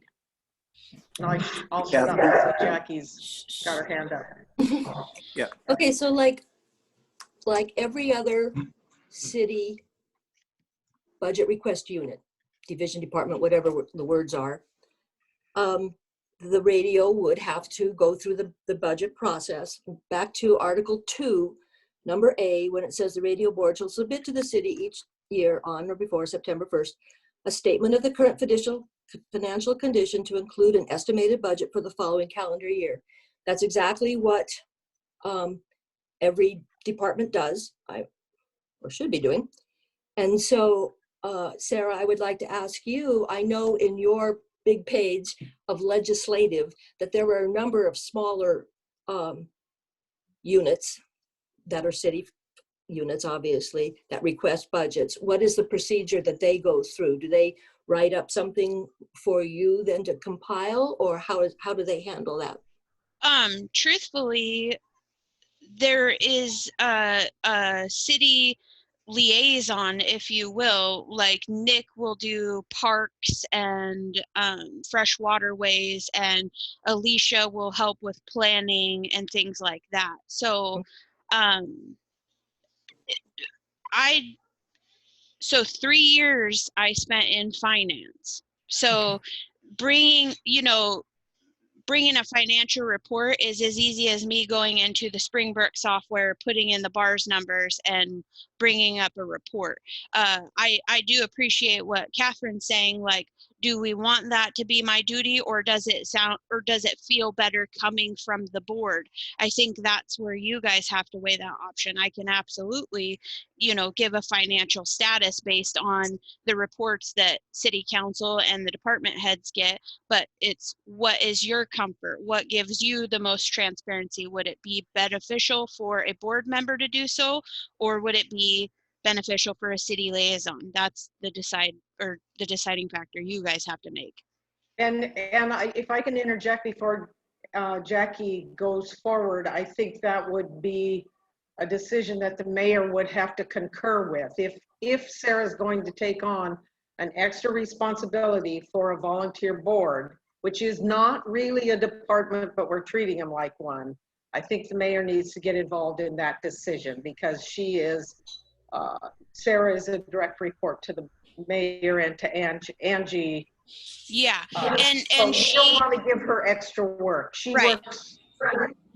I'll shut up because Jackie's got her hand up. Yeah. Okay, so like every other city budget request unit, division, department, whatever the words are, the radio would have to go through the budget process. Back to Article 2, number A, when it says the radio board shall submit to the city each year on or before September 1st, a statement of the current financial condition to include an estimated budget for the following calendar year. That's exactly what every department does, or should be doing. And so, Sarah, I would like to ask you, I know in your big page of legislative that there were a number of smaller units that are city units, obviously, that request budgets. What is the procedure that they go through? Do they write up something for you then to compile, or how do they handle that? Truthfully, there is a city liaison, if you will. Like Nick will do parks and fresh waterways, and Alicia will help with planning and things like that. So so 3 years I spent in finance. So bringing bringing a financial report is as easy as me going into the Springbrook software, putting in the bars numbers, and bringing up a report. I do appreciate what Catherine's saying, like, do we want that to be my duty, or does it feel better coming from the board? I think that's where you guys have to weigh that option. I can absolutely, give a financial status based on the reports that city council and the department heads get, but it's what is your comfort? What gives you the most transparency? Would it be beneficial for a board member to do so, or would it be beneficial for a city liaison? That's the deciding factor you guys have to make. And if I can interject before Jackie goes forward, I think that would be a decision that the mayor would have to concur with. If Sarah's going to take on an extra responsibility for a volunteer board, which is not really a department, but we're treating them like one, I think the mayor needs to get involved in that decision, because Sarah is a direct report to the mayor and to Angie. Yeah, So you don't want to give her extra work. She right.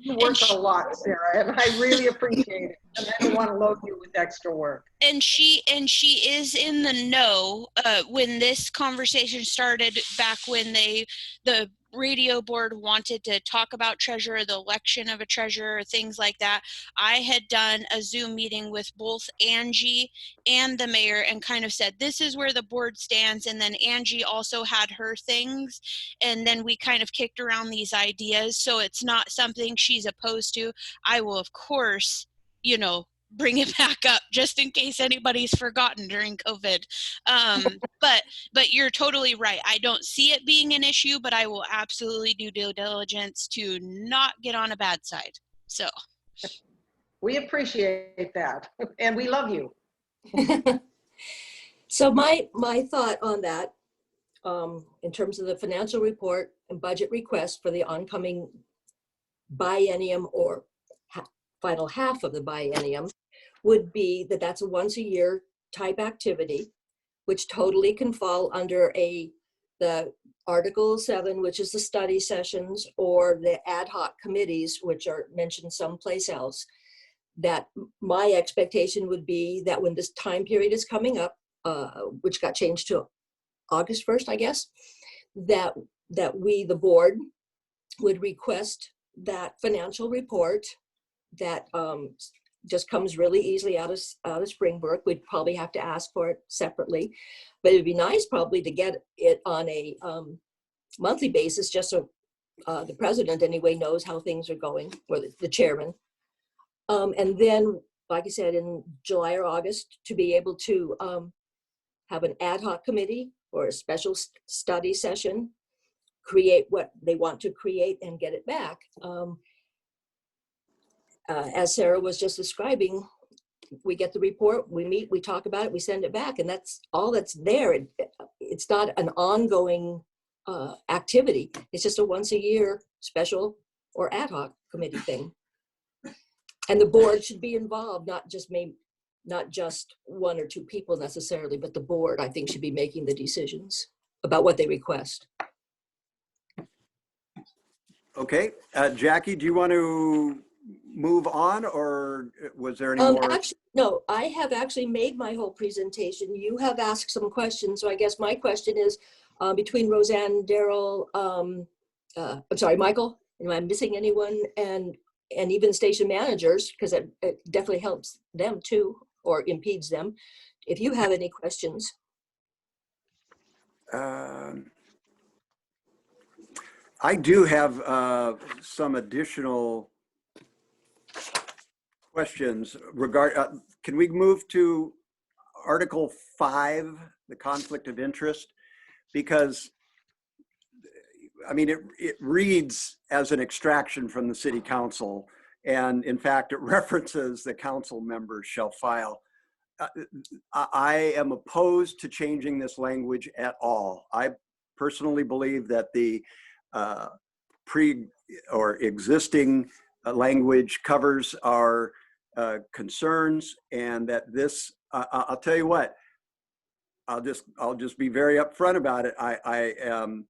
works a lot, Sarah, and I really appreciate it. And I don't want to load you with extra work. And she is in the know. When this conversation started back when the radio board wanted to talk about treasurer, the election of a treasurer, things like that, I had done a Zoom meeting with both Angie and the mayor and kind of said, this is where the board stands. And then Angie also had her things. And then we kind of kicked around these ideas. So it's not something she's opposed to. I will, of course, bring it back up just in case anybody's forgotten during COVID. But you're totally right. I don't see it being an issue, but I will absolutely do due diligence to not get on a bad side. So we appreciate that, and we love you. So my thought on that, in terms of the financial report and budget request for the oncoming biennium or final half of the biennium, would be that that's a once a year type activity, which totally can fall under the Article 7, which is the study sessions, or the ad hoc committees, which are mentioned someplace else. That my expectation would be that when this time period is coming up, which got changed to August 1st, I guess, that we, the board, would request that financial report that just comes really easily out of Springbrook. We'd probably have to ask for it separately, but it'd be nice probably to get it on a monthly basis, just so the president anyway knows how things are going, or the chairman. And then, like I said, in July or August, to be able to have an ad hoc committee or a special study session, create what they want to create and get it back. As Sarah was just describing, we get the report, we meet, we talk about it, we send it back, and that's all that's there. It's not an ongoing activity. It's just a once a year special or ad hoc committee thing. And the board should be involved, not just one or two people necessarily, but the board, I think, should be making the decisions about what they request. Okay, Jackie, do you want to move on, or was there any more? Actually, no, I have actually made my whole presentation. You have asked some questions, so I guess my question is between Roseanne, Daryl, I'm sorry, Michael, am I missing anyone? And even station managers, because it definitely helps them too, or impedes them. If you have any questions. I do have some additional questions can we move to Article 5, the conflict of interest? Because I mean, it reads as an extraction from the city council, and in fact, it references the council members shall file. I am opposed to changing this language at all. I personally believe that the existing language covers our concerns, and that this, I'll tell you what, I'll just be very upfront about it. I am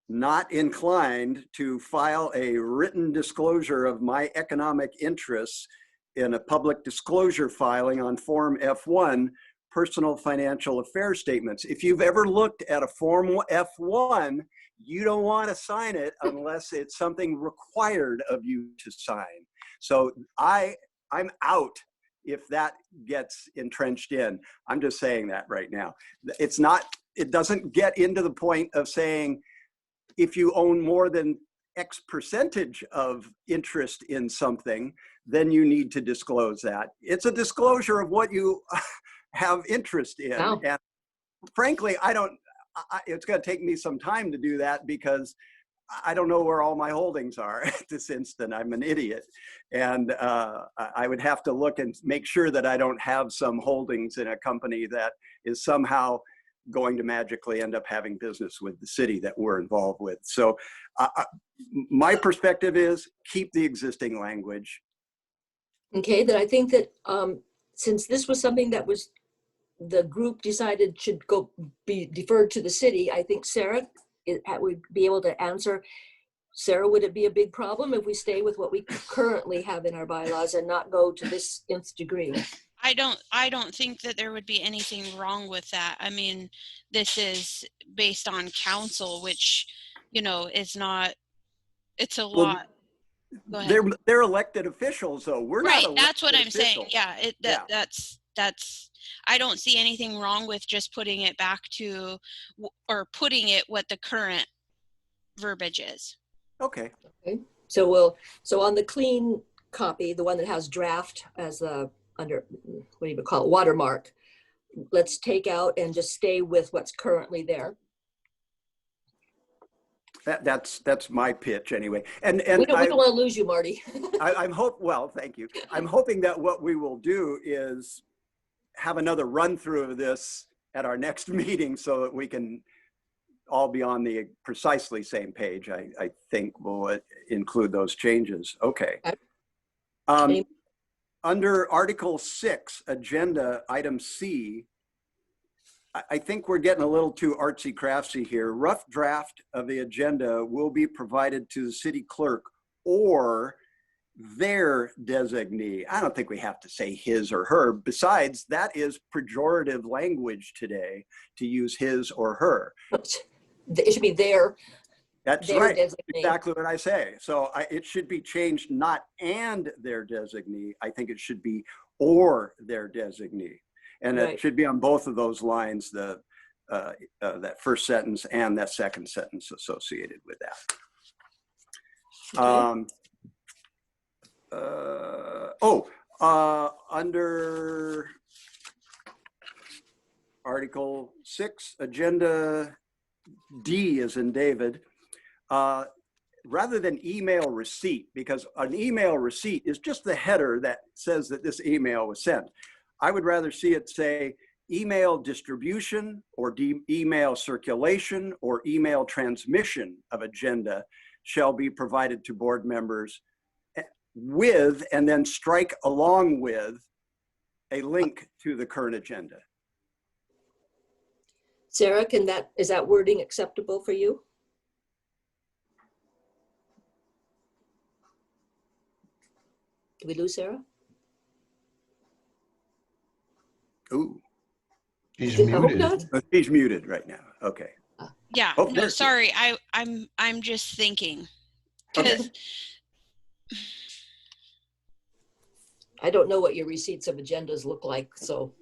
not inclined to file a written disclosure of my economic interests in a public disclosure filing on Form F1, personal financial affairs statements. If you've ever looked at a Form F1, you don't want to sign it unless it's something required of you to sign. So I'm out if that gets entrenched in. I'm just saying that right now. It doesn't get into the point of saying, if you own more than X percentage of interest in something, then you need to disclose that. It's a disclosure of what you have interest in. Wow. And frankly, it's going to take me some time to do that because I don't know where all my holdings are at this instant. I'm an idiot. And I would have to look and make sure that I don't have some holdings in a company that is somehow going to magically end up having business with the city that we're involved with. So my perspective is keep the existing language. Okay, then I think that since this was something that was the group decided should be deferred to the city, I think Sarah would be able to answer. Sarah, would it be a big problem if we stay with what we currently have in our bylaws and not go to this nth degree? I don't think that there would be anything wrong with that. I mean, this is based on council, which, is not, it's a lot. Go ahead. They're elected officials, though. We're right. not. That's what I'm officials. saying. Yeah. That's. I don't see anything wrong with just putting it back to, or putting it what the current verbiage is. Okay. So on the clean copy, the one that has draft as the under, what do you call it, watermark, let's take out and just stay with what's currently there. That's my pitch anyway. And we don't want to lose you, Marty. well, thank you. I'm hoping that what we will do is have another run through of this at our next meeting so that we can all be on the precisely same page. I think we'll include those changes. Okay. Under Article 6, Agenda Item C, I think we're getting a little too artsy-craftsy here. Rough draft of the agenda will be provided to the city clerk or their designee. I don't think we have to say his or her. Besides, that is pejorative language today to use his or her. It should be their. That's their right. designee. Exactly what I say. So it should be changed not and their designee. I think it should be or their designee. And Right. it should be on both of those lines, that first sentence and that second sentence associated with that. Okay. Under Article 6, Agenda D as in David, rather than email receipt, because an email receipt is just the header that says that this email was sent. I would rather see it say email distribution or email circulation or email transmission of agenda shall be provided to board members with, and then strike along with a link to the current agenda. Sarah, is that wording acceptable for you? Did we lose Sarah? Ooh, She's I hope muted. not. oh, she's muted right now. Okay. Yeah. Oh, no, there's- sorry. I'm just thinking. Okay. 'Cause I don't know what your receipts of agendas look like, so.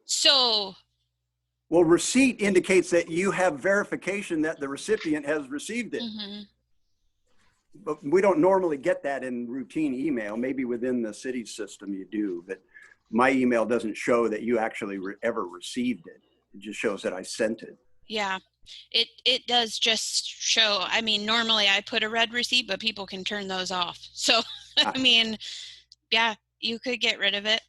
So Well, receipt indicates that you have verification that the recipient has received it. mhm. But we don't normally get that in routine email. Maybe within the city system you do, but my email doesn't show that you actually ever received it. It just shows that I sent it. Yeah, it does just show. I mean, normally I put a red receipt, but people can turn those off. So, I mean, yeah, you could get rid of it.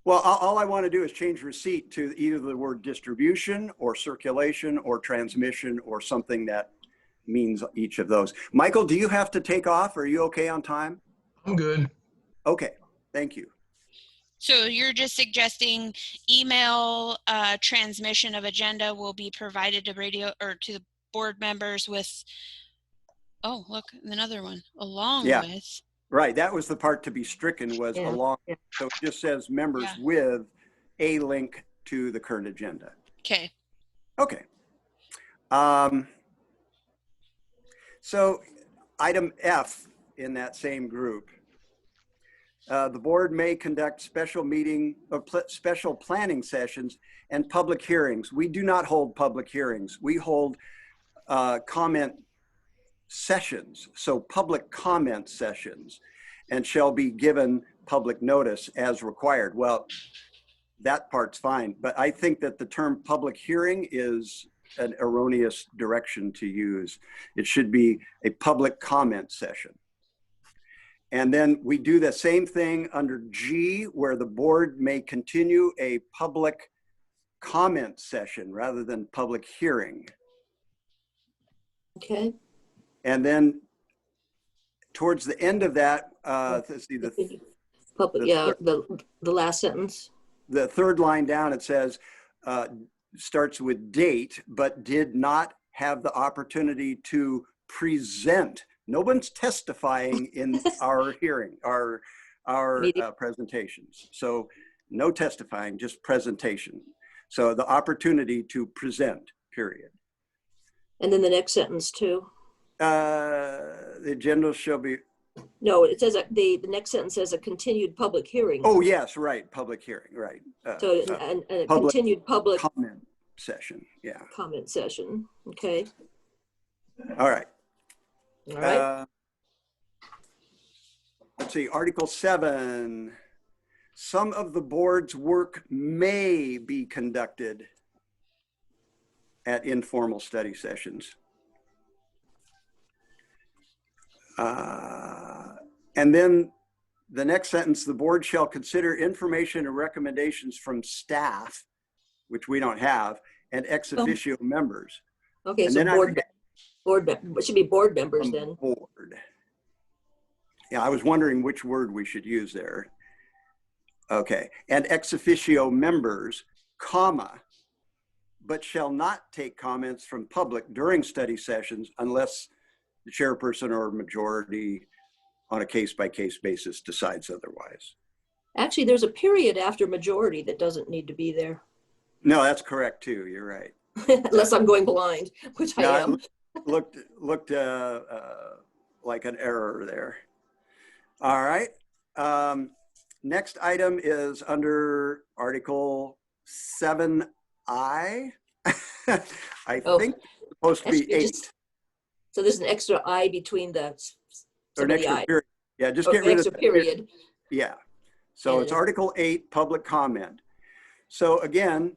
Well, all I want to do is change receipt to either the word distribution or circulation or transmission or something that means each of those. Michael, do you have to take off? Are you okay on time? I'm good. Okay, thank you. So you're just suggesting email transmission of agenda will be provided to radio or to the board members with, oh, look, another one, along Yeah. with. Right, that was the part to be stricken was Yeah, along. yeah. So it just says members Yeah. with a link to the current agenda. Okay. Okay. So item F in that same group, the board may conduct special meeting or special planning sessions and public hearings. We do not hold public hearings. We hold comment sessions. So public comment sessions, and shall be given public notice as required. Well, that part's fine, but I think that the term public hearing is an erroneous direction to use. It should be a public comment session. And then we do the same thing under G, where the board may continue a public comment session rather than public hearing. Okay. And then towards the end of that, let's see, Public, yeah, the last sentence. the third line down, it says, starts with date, but did not have the opportunity to present. No one's testifying in our hearing, our presentations. So no testifying, just presentation. So the opportunity to present, period. And then the next sentence too. The agenda shall be, No, it says the next sentence says a continued public hearing. oh yes, right, public hearing, right. So and a public continued public comment session, yeah. comment session. Okay. All right. All right. Let's see, Article 7. Some of the board's work may be conducted at informal study sessions. And then the next sentence, the board shall consider information and recommendations from staff, which we don't have, and ex officio members. Okay, And so then it should be board members from then. board. Yeah, I was wondering which word we should use there. Okay, and ex officio members, comma, but shall not take comments from public during study sessions unless the chairperson or majority on a case-by-case basis decides otherwise. Actually, there's a period after majority that doesn't need to be there. No, that's correct too, you're right. Unless I'm going blind, which I Yeah, am. looked like an error there. All right. Next item is under Article 7I. I Oh, think it's supposed to be actually, 8. So there's an extra I between the Or some an of the extra I. period. Yeah, just Oh, get an rid extra of period. Yeah. So And it's it- Article 8, public comment. So again,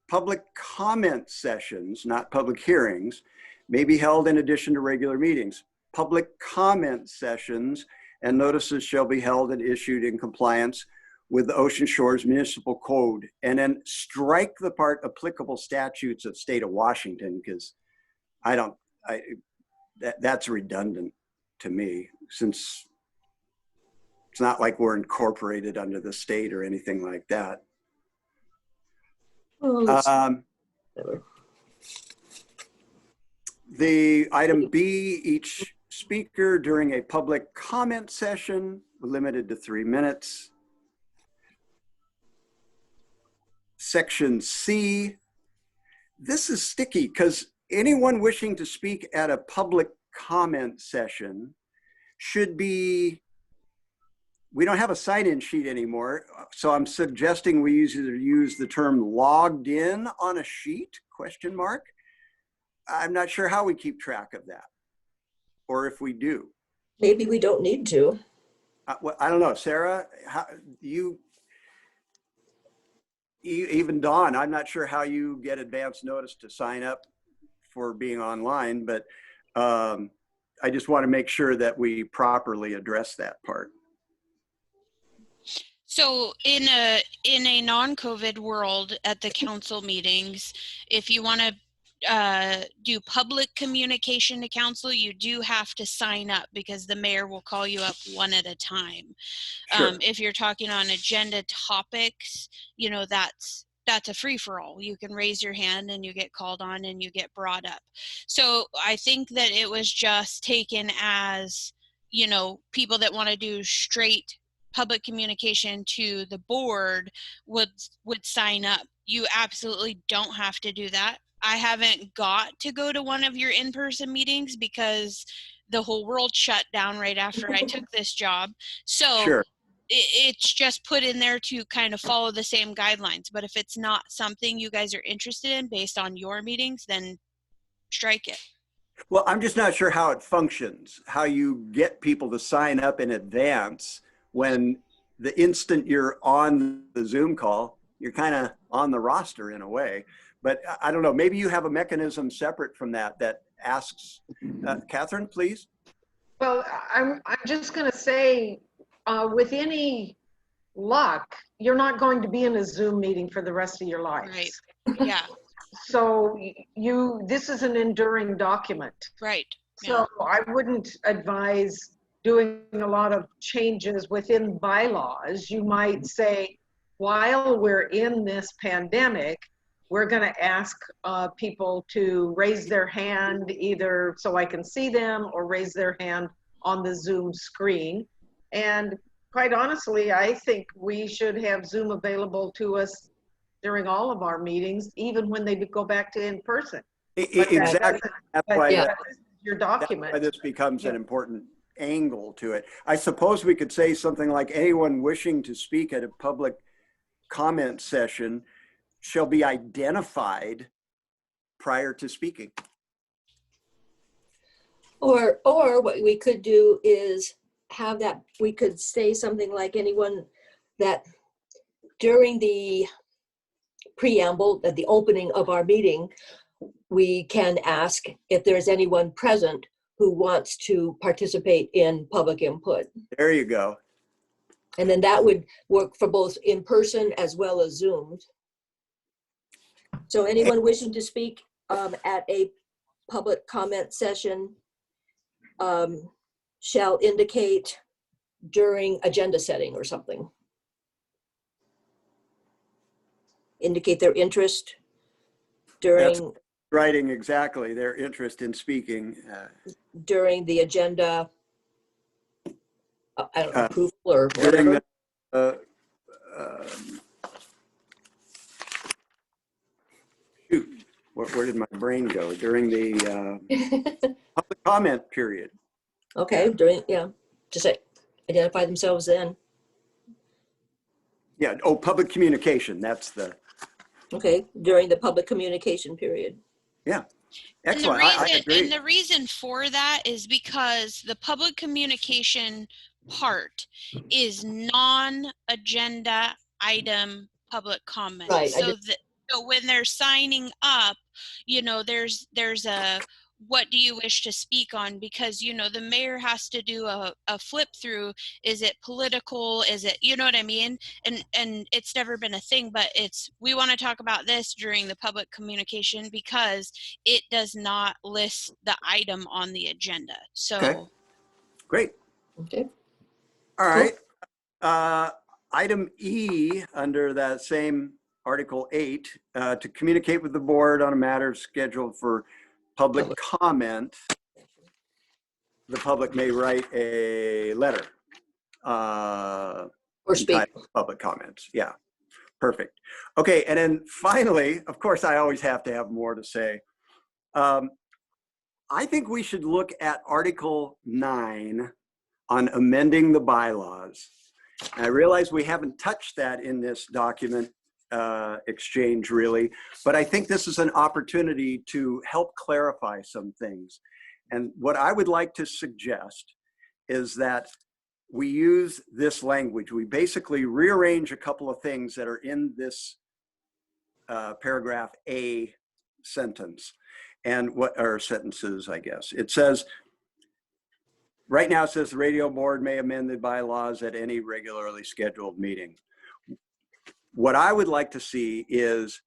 public comment sessions, not public hearings, may be held in addition to regular meetings. Public comment sessions and notices shall be held and issued in compliance with the Ocean Shores Municipal Code. And then strike the part applicable statutes of state of Washington, because that's redundant to me, since it's not like we're incorporated under the state or anything like that. Oh, let's- whatever. The item B, each speaker during a public comment session limited to 3 minutes. Section C, this is sticky because anyone wishing to speak at a public comment session should be, we don't have a sign-in sheet anymore, so I'm suggesting we either use the term logged in on a sheet, question mark. I'm not sure how we keep track of that, or if we do. Maybe we don't need to. I don't know, Sarah, how, even Dawn, I'm not sure how you get advance notice to sign up for being online, but I just want to make sure that we properly address that part. So in a non-COVID world at the council meetings, if you want to do public communication to council, you do have to sign up because the mayor will call you up one at a time. Sure. If you're talking on agenda topics, that's a free-for-all. You can raise your hand and you get called on and you get brought up. So I think that it was just taken as, people that want to do straight public communication to the board would sign up. You absolutely don't have to do that. I haven't got to go to one of your in-person meetings because the whole world shut down right after I took this job. So Sure. it's just put in there to kind of follow the same guidelines. But if it's not something you guys are interested in based on your meetings, then strike it. Well, I'm just not sure how it functions, how you get people to sign up in advance when the instant you're on the Zoom call, you're kind of on the roster in a way. But I don't know, maybe you have a mechanism separate from that asks, Catherine, please. Well, I'm just going to say, with any luck, you're not going to be in a Zoom meeting for the rest of your life. Right. Yeah. So this is an enduring document. Right. So I wouldn't advise doing a lot of changes within bylaws. You might say, while we're in this pandemic, we're going to ask people to raise their hand either so I can see them or raise their hand on the Zoom screen. And quite honestly, I think we should have Zoom available to us during all of our meetings, even when they go back to in person. Exactly. That's why your document. That's why this becomes an important angle to it. I suppose we could say something like anyone wishing to speak at a public comment session shall be identified prior to speaking. Or what we could do is have that, we could say something like anyone that during the preamble, at the opening of our meeting, we can ask if there's anyone present who wants to participate in public input. There you go. And then that would work for both in person as well as Zoom. So anyone wishing to speak at a public comment session shall indicate during agenda setting or something. Indicate their interest during. That's writing exactly their interest in speaking. During the agenda, I don't know, approval or during whatever. Shoot, where did my brain go? During the public comment period. Okay, just identify themselves then. Yeah, public communication, that's the. Okay, during the public communication period. Yeah, excellent, I agree. And the reason for that is because the public communication part is non-agenda item public comment. Right. So when they're signing up, there's a, what do you wish to speak on? Because, the mayor has to do a flip through. Is it political? Is it, you know what I mean? And it's never been a thing, but we want to talk about this during the public communication because it does not list the item on the agenda. So. Okay. Great. Okay. All right. Item E under that same Article 8, to communicate with the board on a matter scheduled for public comment, the public may write a letter. Or speak. entitled Public comments. Yeah, perfect. Okay, and then finally, of course, I always have to have more to say. I think we should look at Article 9 on amending the bylaws. I realize we haven't touched that in this document exchange really, but I think this is an opportunity to help clarify some things. And what I would like to suggest is that we use this language. We basically rearrange a couple of things that are in this paragraph A sentence, and what are sentences, I guess. It says, right now it says the radio board may amend the bylaws at any regularly scheduled meeting. What I would like to see is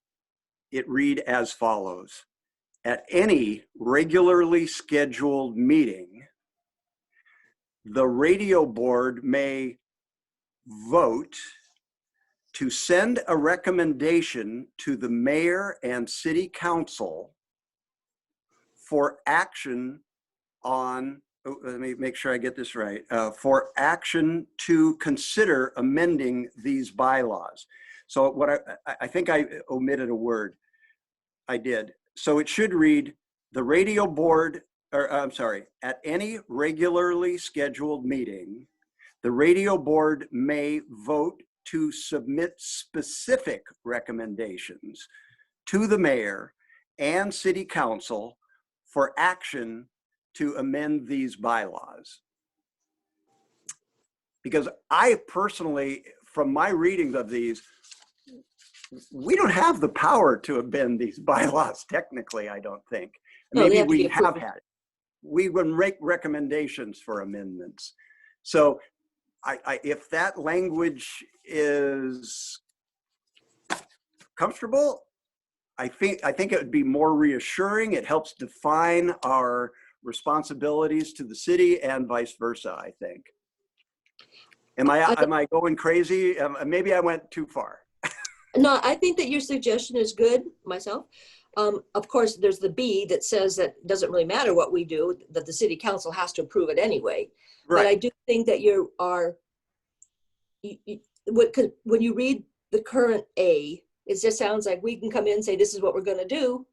it read as follows. at any regularly scheduled meeting, the radio board may vote to send a recommendation to the mayor and city council for action on, oh, let me make sure I get this right, for action to consider amending these bylaws. So what I think I omitted a word. I did. So it should read, the radio board, or I'm sorry, at any regularly scheduled meeting, the radio board may vote to submit specific recommendations to the mayor and city council for action to amend these bylaws. Because I personally, from my readings of these, we don't have the power to amend these bylaws technically, I don't think. No, they Maybe have to we be have approved. had it. We would make recommendations for amendments. So if that language is comfortable, I think it would be more reassuring. It helps define our responsibilities to the city and vice versa, I think. Am I going crazy? Maybe I went too far. No, I think that your suggestion is good myself. Of course, there's the B that says that it doesn't really matter what we do, that the city council has to approve it anyway. But I Right. do think that when you read the current A, it just sounds like we can come in and say, this is what we're going to do.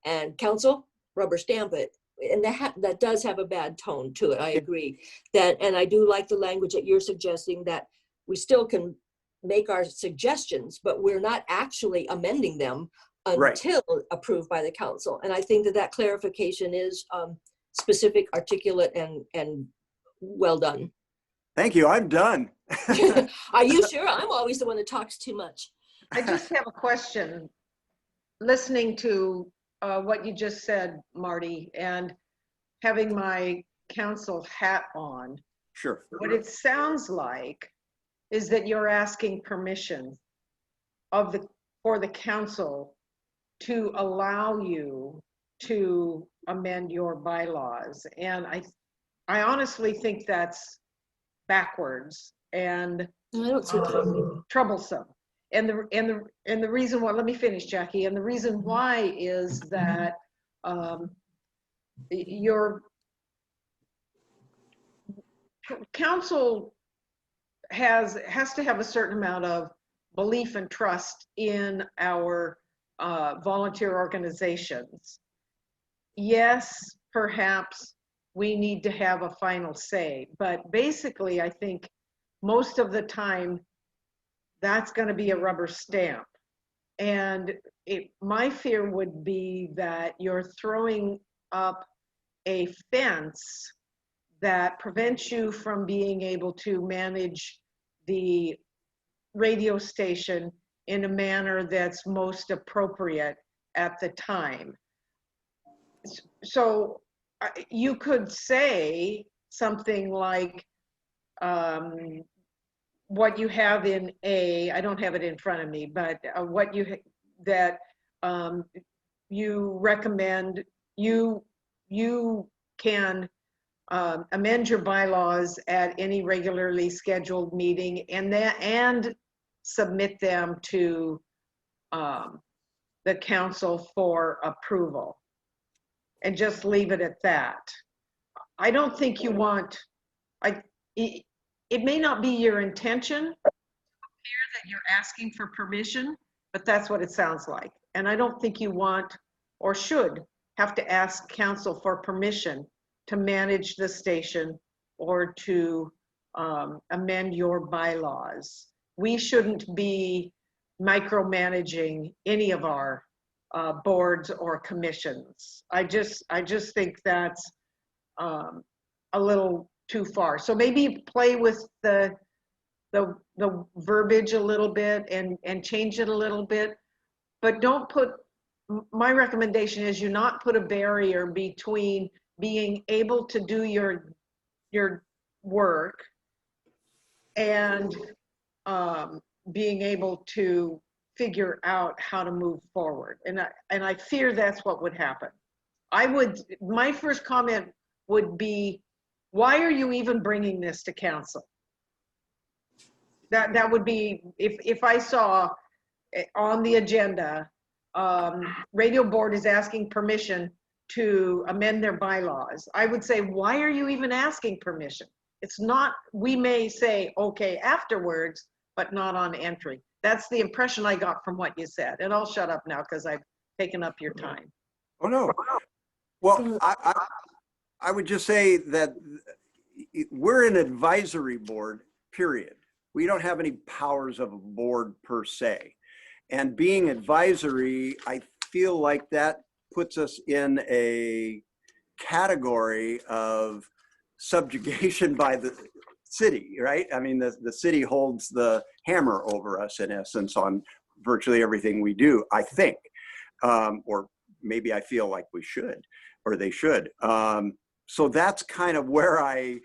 And council, rubber stamp it. And that does have a bad tone to it. I agree that, and I do like the language that you're suggesting, that we still can make our suggestions, but we're not actually amending them Right. until approved by the council. And I think that clarification is specific, articulate, and well done. Thank you. I'm done. Are you sure? I'm always the one that talks too much. I just have a question. Listening to what you just said, Marty, and having my council hat on, Sure. what it sounds like is that you're asking permission for the council to allow you to amend your bylaws. And I honestly think that's backwards and I don't see that. troublesome. And the reason why, let me finish, Jackie. And the reason why is that your council has to have a certain amount of belief and trust in our volunteer organizations. Yes, perhaps we need to have a final say, but basically I think most of the time that's going to be a rubber stamp. And my fear would be that you're throwing up a fence that prevents you from being able to manage the radio station in a manner that's most appropriate at the time. So you could say something like, what you have in A, I don't have it in front of me, but what you recommend, you can amend your bylaws at any regularly scheduled meeting and submit them to the council for approval, and just leave it at that. I don't think you want, it may not be your intention that you're asking for permission, but that's what it sounds like. And I don't think you want or should have to ask council for permission to manage the station or to amend your bylaws. We shouldn't be micromanaging any of our boards or commissions. I just think that's a little too far. So maybe play with the verbiage a little bit and change it a little bit, but don't put, my recommendation is you not put a barrier between being able to do your work and being able to figure out how to move forward. And I fear that's what would happen. My first comment would be, why are you even bringing this to council? That would be, if I saw on the agenda, radio board is asking permission to amend their bylaws, I would say, why are you even asking permission? It's not, we may say, okay, afterwards, but not on entry. That's the impression I got from what you said. And I'll shut up now because I've taken up your time. Oh, no. Well, I would just say that we're an advisory board, period. We don't have any powers of a board per se. And being advisory, I feel like that puts us in a category of subjugation by the city, right? I mean, the city holds the hammer over us in essence on virtually everything we do, I think. Or maybe I feel like we should, or they should. So that's kind of where I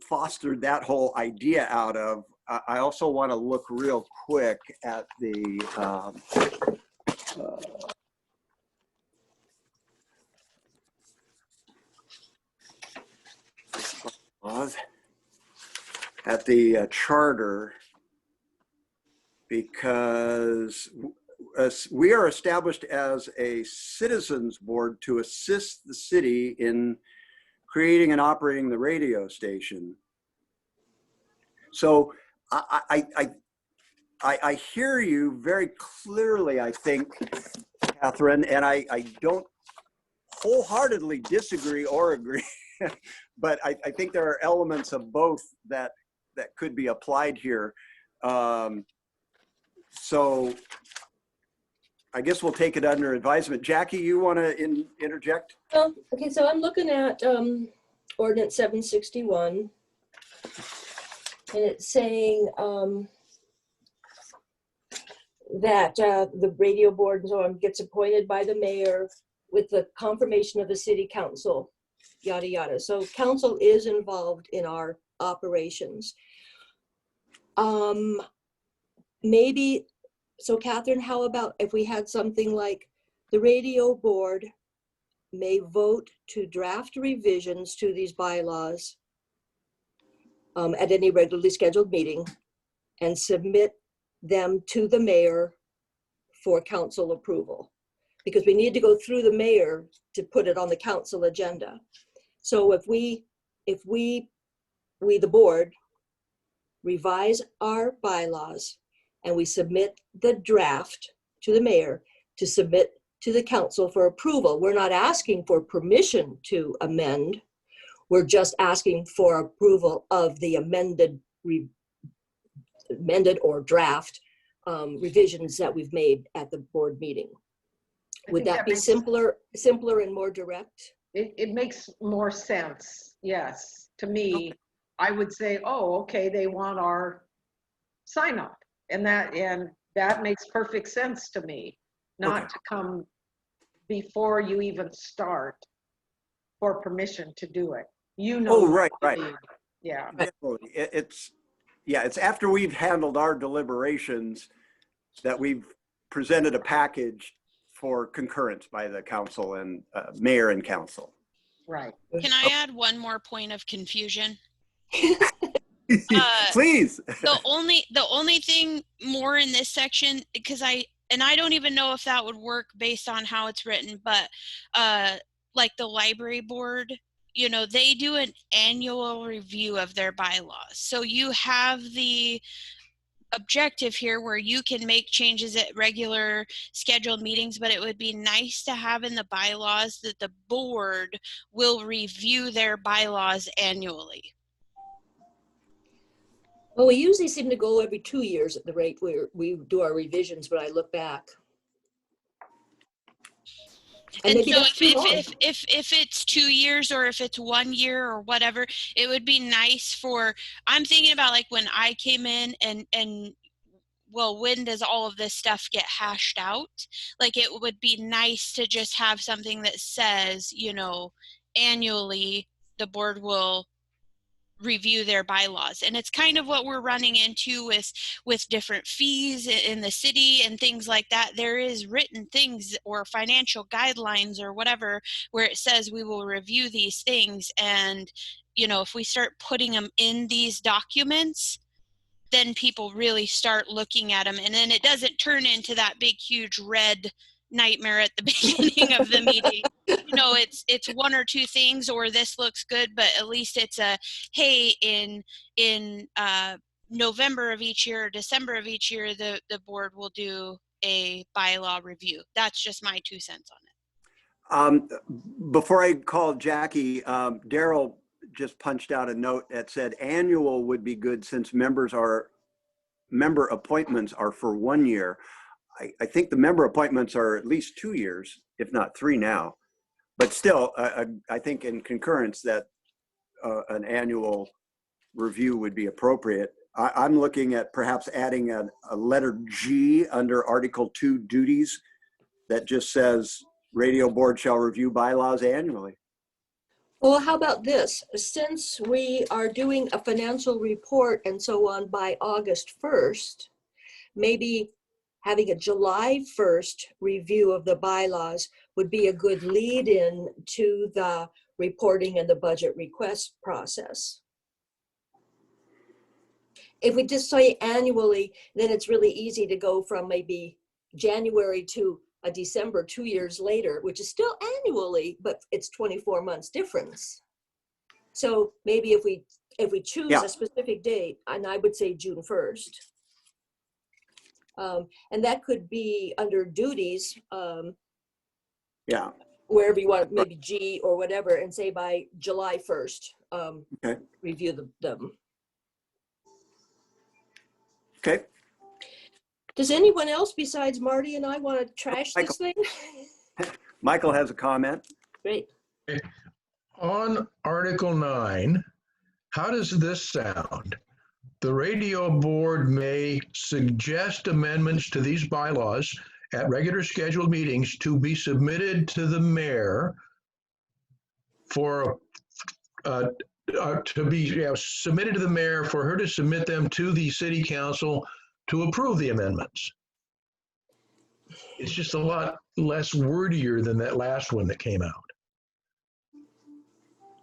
fostered that whole idea out of. I also want to look real quick at the charter, because we are established as a citizens board to assist the city in creating and operating the radio station. So I hear you very clearly, I think, Catherine, and I don't wholeheartedly disagree or agree, but I think there are elements of both that could be applied here. So I guess we'll take it under advisement. Jackie, you want to interject? Okay, so I'm looking at ordinance 761, and it's saying that the radio board and so on gets appointed by the mayor with the confirmation of the city council, yada, yada. So council is involved in our operations. Maybe, so Catherine, how about if we had something like the radio board may vote to draft revisions to these bylaws at any regularly scheduled meeting and submit them to the mayor for council approval, because we need to go through the mayor to put it on the council agenda. So if we the board, revise our bylaws and we submit the draft to the mayor to submit to the council for approval, we're not asking for permission to amend. We're just asking for approval of the amended or draft revisions that we've made at the board meeting. Would that be simpler and more direct? It makes more sense, yes. To me, I would say, oh, okay, they want our sign up. And that makes perfect sense to me, not to come before you even start for permission to do it. You know. Oh, right. Yeah. Definitely. It's after we've handled our deliberations that we've presented a package for concurrence by the council and mayor and council. Right. Can I add one more point of confusion? Please. The only thing more in this section, because I don't even know if that would work based on how it's written, but like the library board, you know, they do an annual review of their bylaws. So you have the objective here where you can make changes at regular scheduled meetings, but it would be nice to have in the bylaws that the board will review their bylaws annually. Well, we usually seem to go every 2 years at the rate we do our revisions when I look back. And so if it's 2 years or if it's 1 year or whatever, it would be nice for, I'm thinking about like when I came in and well, when does all of this stuff get hashed out? Like it would be nice to just have something that says, you know, annually the board will review their bylaws. And it's kind of what we're running into with different fees in the city and things like that. There is written things or financial guidelines or whatever where it says we will review these things. And, you know, if we start putting them in these documents, then people really start looking at them. And then it doesn't turn into that big, huge red nightmare at the beginning of the meeting. You know, it's one or two things, or this looks good, but at least it's a, hey, in November of each year or December of each year, the board will do a bylaw review. That's just my 2 cents on it. Before I call Jackie, Daryl just punched out a note that said annual would be good since member appointments are for 1 year. I think the member appointments are at least 2 years, if not 3 now. But still, I think in concurrence that an annual review would be appropriate. I'm looking at perhaps adding a letter G under Article 2 duties that just says radio board shall review bylaws annually. Well, how about this? Since we are doing a financial report and so on by August 1st, maybe having a July 1st review of the bylaws would be a good lead in to the reporting and the budget request process. If we just say annually, then it's really easy to go from maybe January to a December 2 years later, which is still annually, but it's 24 months difference. So maybe if we choose a specific date, and I would say June 1st, and that could be under duties, wherever you want, maybe G or whatever, and say by July 1st, review them. Okay. Does anyone else besides Marty and I want to trash this thing? Michael has a comment. Great. On Article 9, how does this sound? The radio board may suggest amendments to these bylaws at regular scheduled meetings to be submitted to the mayor for submitted to the mayor for her to submit them to the city council to approve the amendments. It's just a lot less wordier than that last one that came out.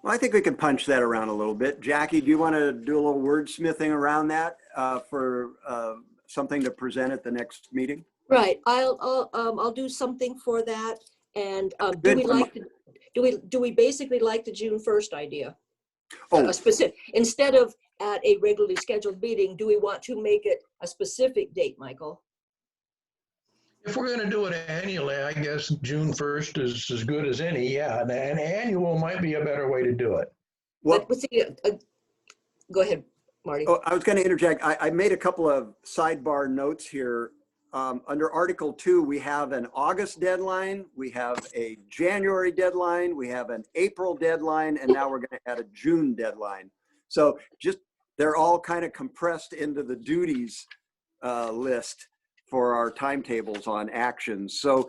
Well, I think we can punch that around a little bit. Jackie, do you want to do a little wordsmithing around that for something to present at the next meeting? Right. I'll do something for that. And do we basically like the June 1st idea? Oh, A specific, instead of at a regularly scheduled meeting, do we want to make it a specific date, Michael? If we're going to do it annually, I guess June 1st is as good as any. Yeah, and an annual might be a better way to do it. well, Go ahead, Marty. oh, I was going to interject. I made a couple of sidebar notes here. Under Article 2, we have an August deadline, we have a January deadline, we have an April deadline, and now we're going to add a June deadline. So just, they're all kind of compressed into the duties list for our timetables on actions. So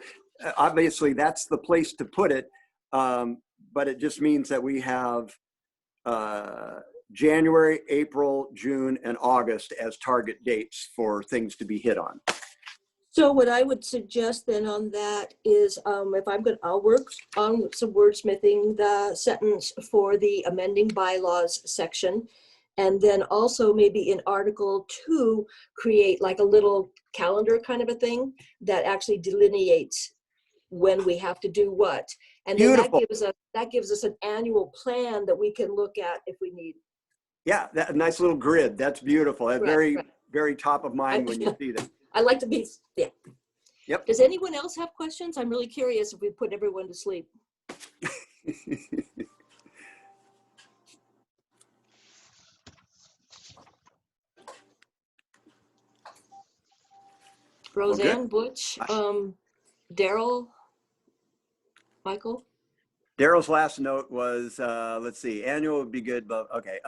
obviously that's the place to put it, but it just means that we have January, April, June, and August as target dates for things to be hit on. So what I would suggest then on that is, I'll work on some wordsmithing the sentence for the amending bylaws section. And then also maybe in Article 2, create like a little calendar kind of a thing that actually delineates when we have to do what. And then that gives us an annual plan that we can look at if we need. Yeah, that nice little grid. That's beautiful. That's very top of mind when you see that. I like to be, yeah. Yep. Does anyone else have questions? I'm really curious if we put everyone to sleep. Roseanne, Butch, Daryl, Michael? Daryl's last note was, let's see, annual would be good, but okay.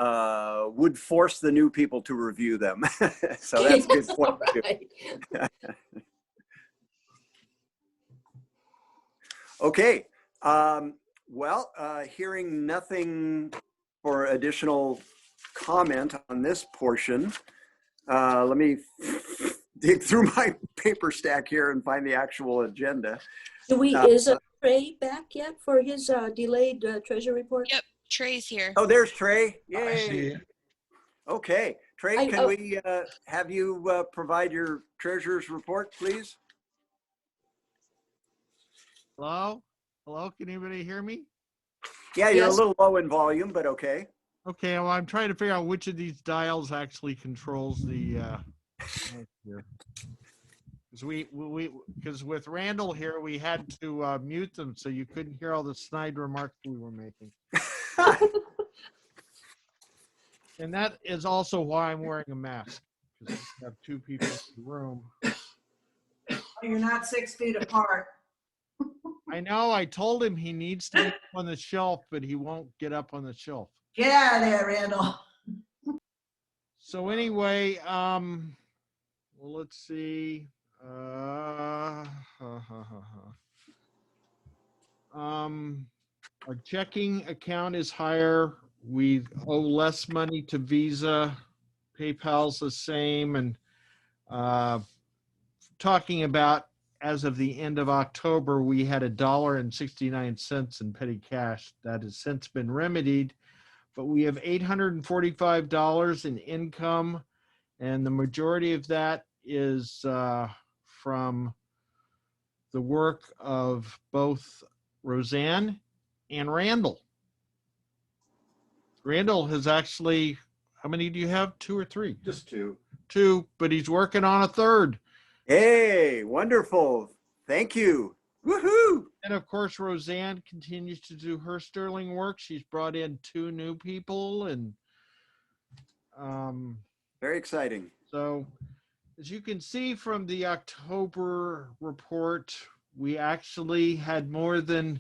Would force the new people to review them. So that's a good point. Right. Okay. Well, hearing nothing for additional comment on this portion. Let me dig through my paper stack here and find the actual agenda. Is Trey back yet for his delayed treasure report? Yep, Trey's here. Oh, there's Trey. I see Yay. it. Okay. Trey, I- can we have you provide your treasurer's report, please? Hello? Hello? Can anybody hear me? Yeah, you're Yes. a little low in volume, but okay. Okay, well, I'm trying to figure out which of these dials actually controls the here. Because with Randall here, we had to mute them so you couldn't hear all the snide remarks we were making. And that is also why I'm wearing a mask. Because we have two people in the room. You're not 6 feet apart. I know, I told him he needs to be up on the shelf, but he won't get up on the shelf. Get out of there, Randall. So anyway, well, let's see. Our checking account is higher. We owe less money to Visa. PayPal's the same. And talking about as of the end of October, we had $1.69 in petty cash. That has since been remedied. But we have $845 in income, and the majority of that is from the work of both Roseanne and Randall. Randall has actually, how many do you have? 2 or 3? Just two. 2, but he's working on a 3rd. Hey, wonderful. Thank you. Woohoo! And of course, Roseanne continues to do her sterling work. She's brought in 2 new people, and Very exciting. so as you can see from the October report, we actually had more than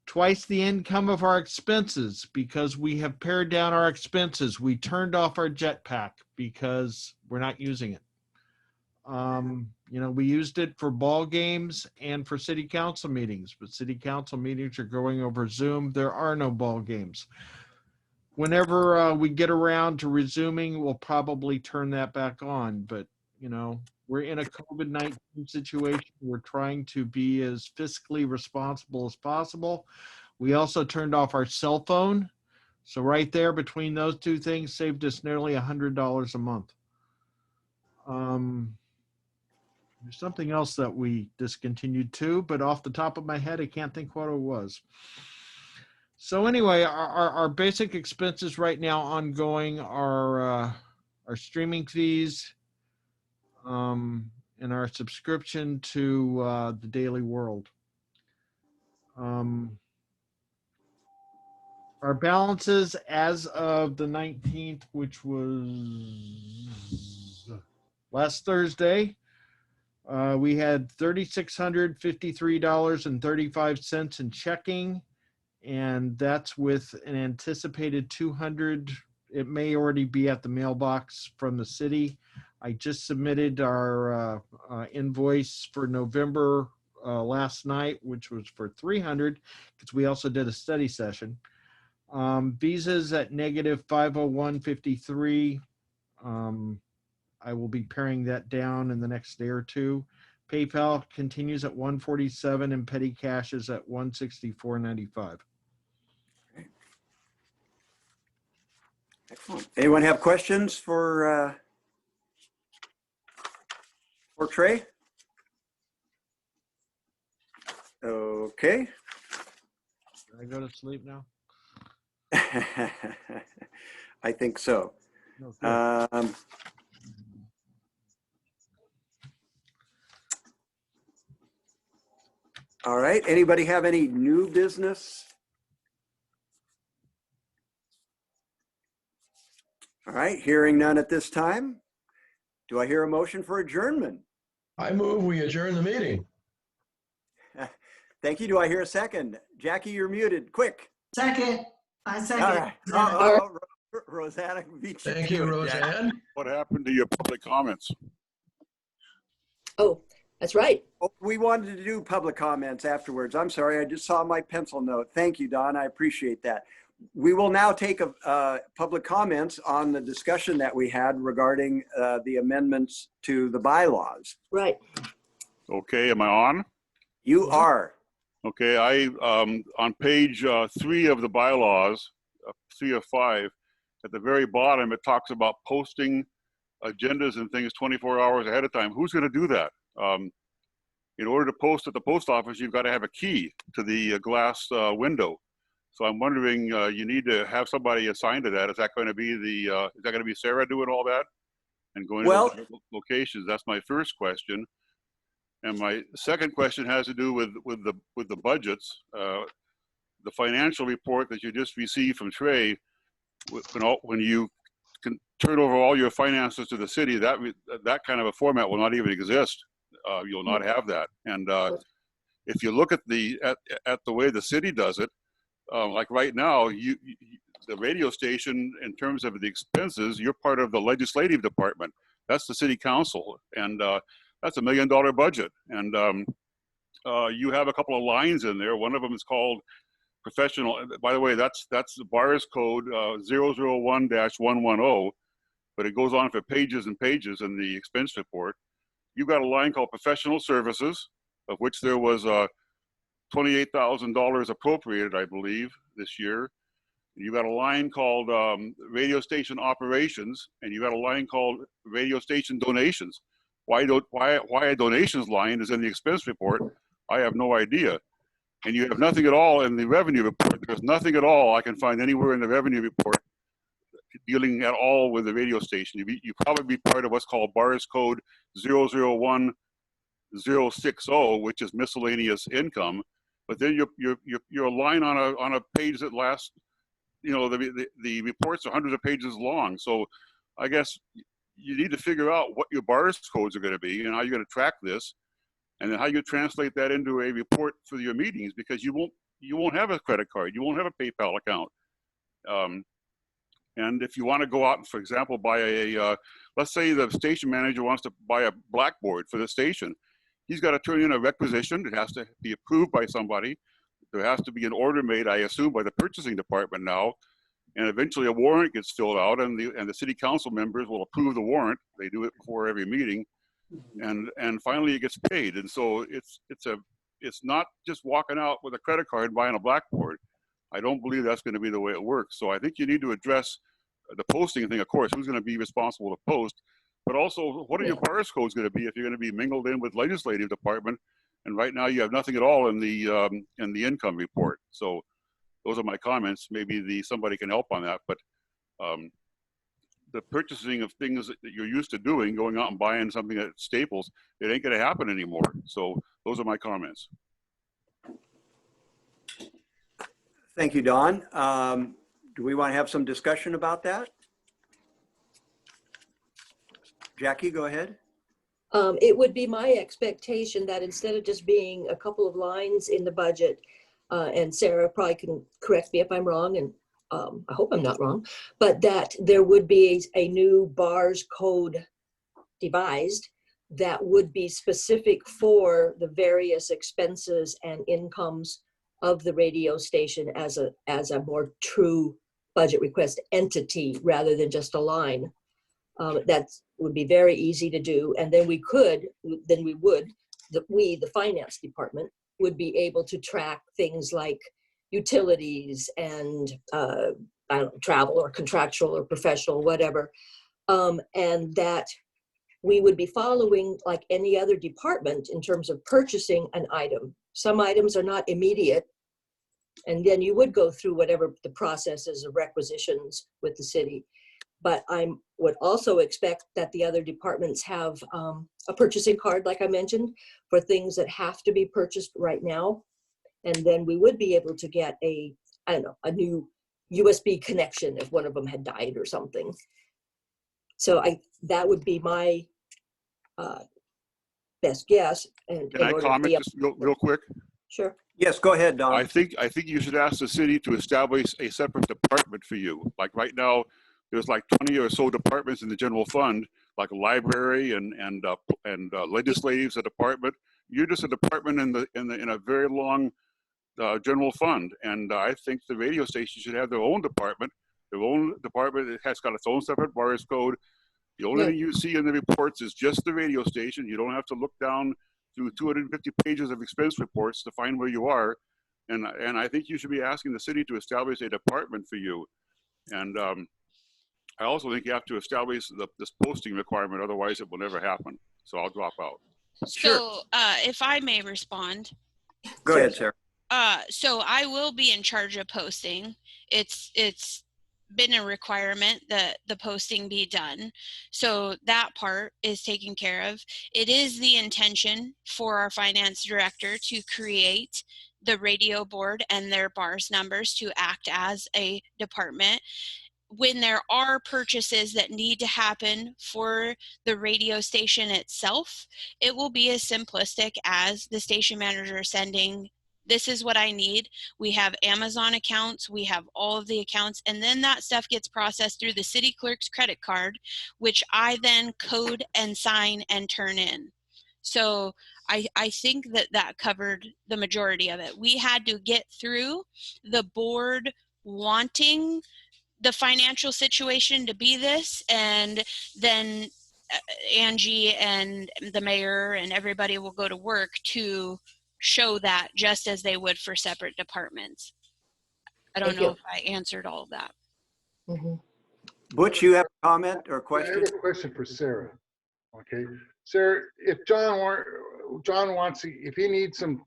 twice the income of our expenses because we have pared down our expenses. We turned off our jetpack because we're not using it. You know, we used it for ball games and for city council meetings, but city council meetings are going over Zoom. There are no ball games. Whenever we get around to resuming, we'll probably turn that back on. But, you know, we're in a COVID-19 situation. We're trying to be as fiscally responsible as possible. We also turned off our cell phone. So right there between those two things saved us nearly $100 a month. There's something else that we discontinued too, but off the top of my head, I can't think what it was. So anyway, our basic expenses right now ongoing are our streaming fees and our subscription to the Daily World. Our balances as of the 19th, which was last Thursday, we had $3,653.35 in checking, and that's with an anticipated 200. It may already be at the mailbox from the city. I just submitted our invoice for November last night, which was for 300, because we also did a study session. Visas at negative 501.53. I will be paring that down in the next day or two. PayPal continues at 147 and petty cash is at 164.95. Excellent. Anyone have questions for Trey? Okay. Can I go to sleep now? I think so. Okay. All right. Anybody have any new business? All right. Hearing none at this time. Do I hear a motion for adjournment? I move we adjourn the meeting. Thank you. Do I hear a second? Jackie, you're muted. Quick. Second. I second. All right. Rosanna. Rosanna beat you. Thank to you, it, Jackie. Roseanne. What happened to your public comments? Oh, that's right. Oh, we wanted to do public comments afterwards. I'm sorry. I just saw my pencil note. Thank you, Don. I appreciate that. we will now take public comments on the discussion that we had regarding the amendments to the bylaws. Right. Okay, am I on? You are. Okay, on page 3 of the bylaws, 3 of 5, at the very bottom, it talks about posting agendas and things 24 hours ahead of time. Who's going to do that? In order to post at the post office, you've got to have a key to the glass window. So I'm wondering, you need to have somebody assigned to that. Is that going to be is that going to be Sarah doing all that and going to the locations? That's my first question. And my second question has to do with the budgets. The financial report that you just received from Trey, when you can turn over all your finances to the city, that kind of a format will not even exist. You'll not have that. And if you look at the way the city does it, like right now, the radio station, in terms of the expenses, you're part of the legislative department. That's the city council, and that's $1 million budget. And you have a couple of lines in there. One of them is called professional. By the way, that's the BARS code 001-110, but it goes on for pages and pages in the expense report. You've got a line called professional services, of which there was $28,000 appropriated, I believe, this year. You've got a line called radio station operations, and you've got a line called radio station donations. Why a donations line is in the expense report, I have no idea. And you have nothing at all in the revenue report. There's nothing at all I can find anywhere in the revenue report dealing at all with the radio station. You probably be part of what's called BARS code 001-060, which is miscellaneous income. But then you're a line on a page that lasts, the reports are hundreds of pages long. So I guess you need to figure out what your BARS codes are going to be and how you're going to track this, and then how you translate that into a report for your meetings, because you won't have a credit card, you won't have a PayPal account. And if you want to go out and, for example, buy let's say the station manager wants to buy a blackboard for the station. He's got to turn in a requisition. It has to be approved by somebody. There has to be an order made, I assume, by the purchasing department now. And eventually a warrant gets filled out, and the city council members will approve the warrant. They do it before every meeting. And finally it gets paid. And so it's not just walking out with a credit card and buying a blackboard. I don't believe that's going to be the way it works. So I think you need to address the posting thing, of course, who's going to be responsible to post, but also what are your BARS codes going to be if you're going to be mingled in with legislative department? And right now you have nothing at all in the income report. So those are my comments. Maybe somebody can help on that, but the purchasing of things that you're used to doing, going out and buying something at Staples, it ain't going to happen anymore. So those are my comments. Thank you, Don. Do we want to have some discussion about that? Jackie, go ahead. It would be my expectation that instead of just being a couple of lines in the budget, and Sarah probably can correct me if I'm wrong, and I hope I'm not wrong, but that there would be a new BARS code devised that would be specific for the various expenses and incomes of the radio station as a more true budget request entity rather than just a line. That would be very easy to do. And then the finance department would be able to track things like utilities and I don't know, travel or contractual or professional, whatever. And that we would be following like any other department in terms of purchasing an item. Some items are not immediate. And then you would go through whatever the process is of requisitions with the city. But I would also expect that the other departments have a purchasing card, like I mentioned, for things that have to be purchased right now. And then we would be able to get a new USB connection if one of them had died or something. So that would be my best guess. And can I comment just real quick? Sure. Yes, go ahead, Don. I think you should ask the city to establish a separate department for you. Like right now, there's like 20 or so departments in the general fund, like a library and legislative's a department. You're just a department in a very long general fund. And I think the radio station should have their own department. Their own department. It has got its own separate bars code. The only Yeah. thing you see in the reports is just the radio station. You don't have to look down through 250 pages of expense reports to find where you are. And I think you should be asking the city to establish a department for you. And I also think you have to establish this posting requirement, otherwise it will never happen. So I'll drop out. Sure. So if I may respond. Go ahead, Sarah. So I will be in charge of posting. It's been a requirement that the posting be done. So that part is taken care of. It is the intention for our finance director to create the radio board and their bars numbers to act as a department. When there are purchases that need to happen for the radio station itself, it will be as simplistic as the station manager sending, this is what I need. We have Amazon accounts, we have all of the accounts, and then that stuff gets processed through the city clerk's credit card, which I then code and sign and turn in. So I think that covered the majority of it. We had to get through the board wanting the financial situation to be this, and then Angie and the mayor and everybody will go to work to show that, just as they would for separate departments. I don't Thank know you. if I answered all of that. Mhm. Butch, you have a comment or I question? have a question for Sarah. Okay, Sarah, if John wants, if he needs some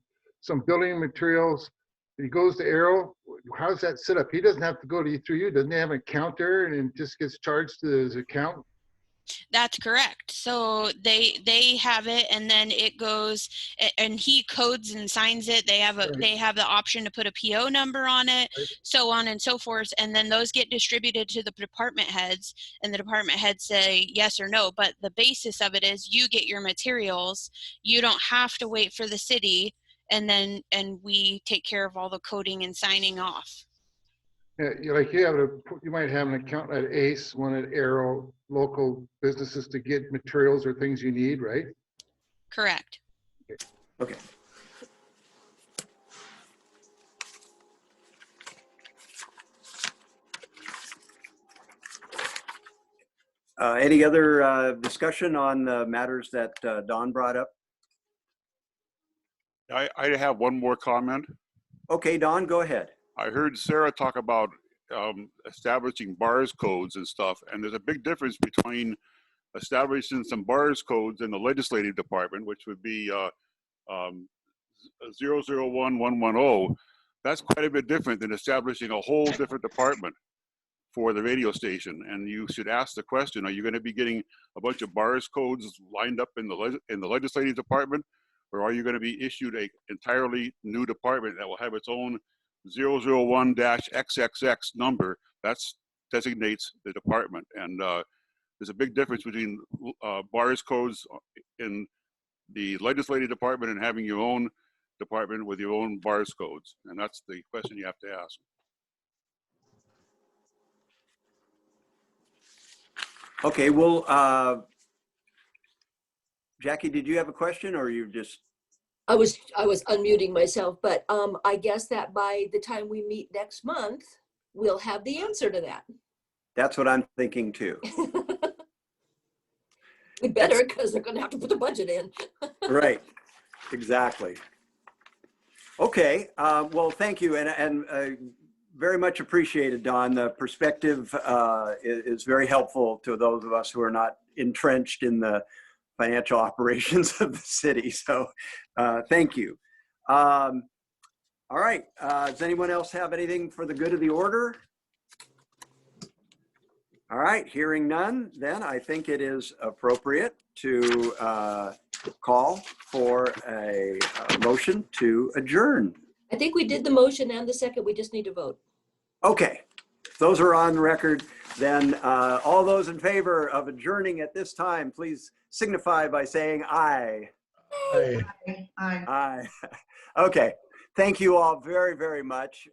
building materials, he goes to Arrow, how's that set up? He doesn't have to go to through you, doesn't he have an account there and it just gets charged to his account? That's correct. So they have it, and then it goes, and he codes and signs it. They have Right. they have the option to put a PO number on it, Right. so on and so forth. And then those get distributed to the department heads, and the department heads say yes or no. But the basis of it is you get your materials. You don't have to wait for the city, and we take care of all the coding and signing off. Yeah, you might have an account at Ace, one at Arrow, local businesses to get materials or things you need, right? Correct. Okay. Any other discussion on the matters that Don brought up? I have one more comment. Okay, Don, go ahead. I heard Sarah talk about establishing bars codes and stuff, and there's a big difference between establishing some bars codes in the legislative department, which would be 001110. That's quite a bit different than establishing a whole different department for the radio station. And you should ask the question, are you going to be getting a bunch of bars codes lined up in the legislative department, or are you going to be issued a entirely new department that will have its own 001-XXX number? That designates the department. And there's a big difference between bars codes in the legislative department and having your own department with your own bars codes. And that's the question you have to ask. Okay, well, Jackie, did you have a question, or you just? I was unmuting myself, but I guess that by the time we meet next month, we'll have the answer to that. That's what I'm thinking too. We better, because they're gonna have to put the budget in. Right, exactly. Okay, well, thank you, and very much appreciated, Don. The perspective is very helpful to those of us who are not entrenched in the financial operations of the city. So thank you. All right, does anyone else have anything for the good of the order? All right, hearing none, then I think it is appropriate to call for a motion to adjourn. I think we did the motion and the second. We just need to vote. Okay, if those are on record, then all those in favor of adjourning at this time, please signify by saying aye. Hey. Aye. Aye. Okay, thank you all very, very much.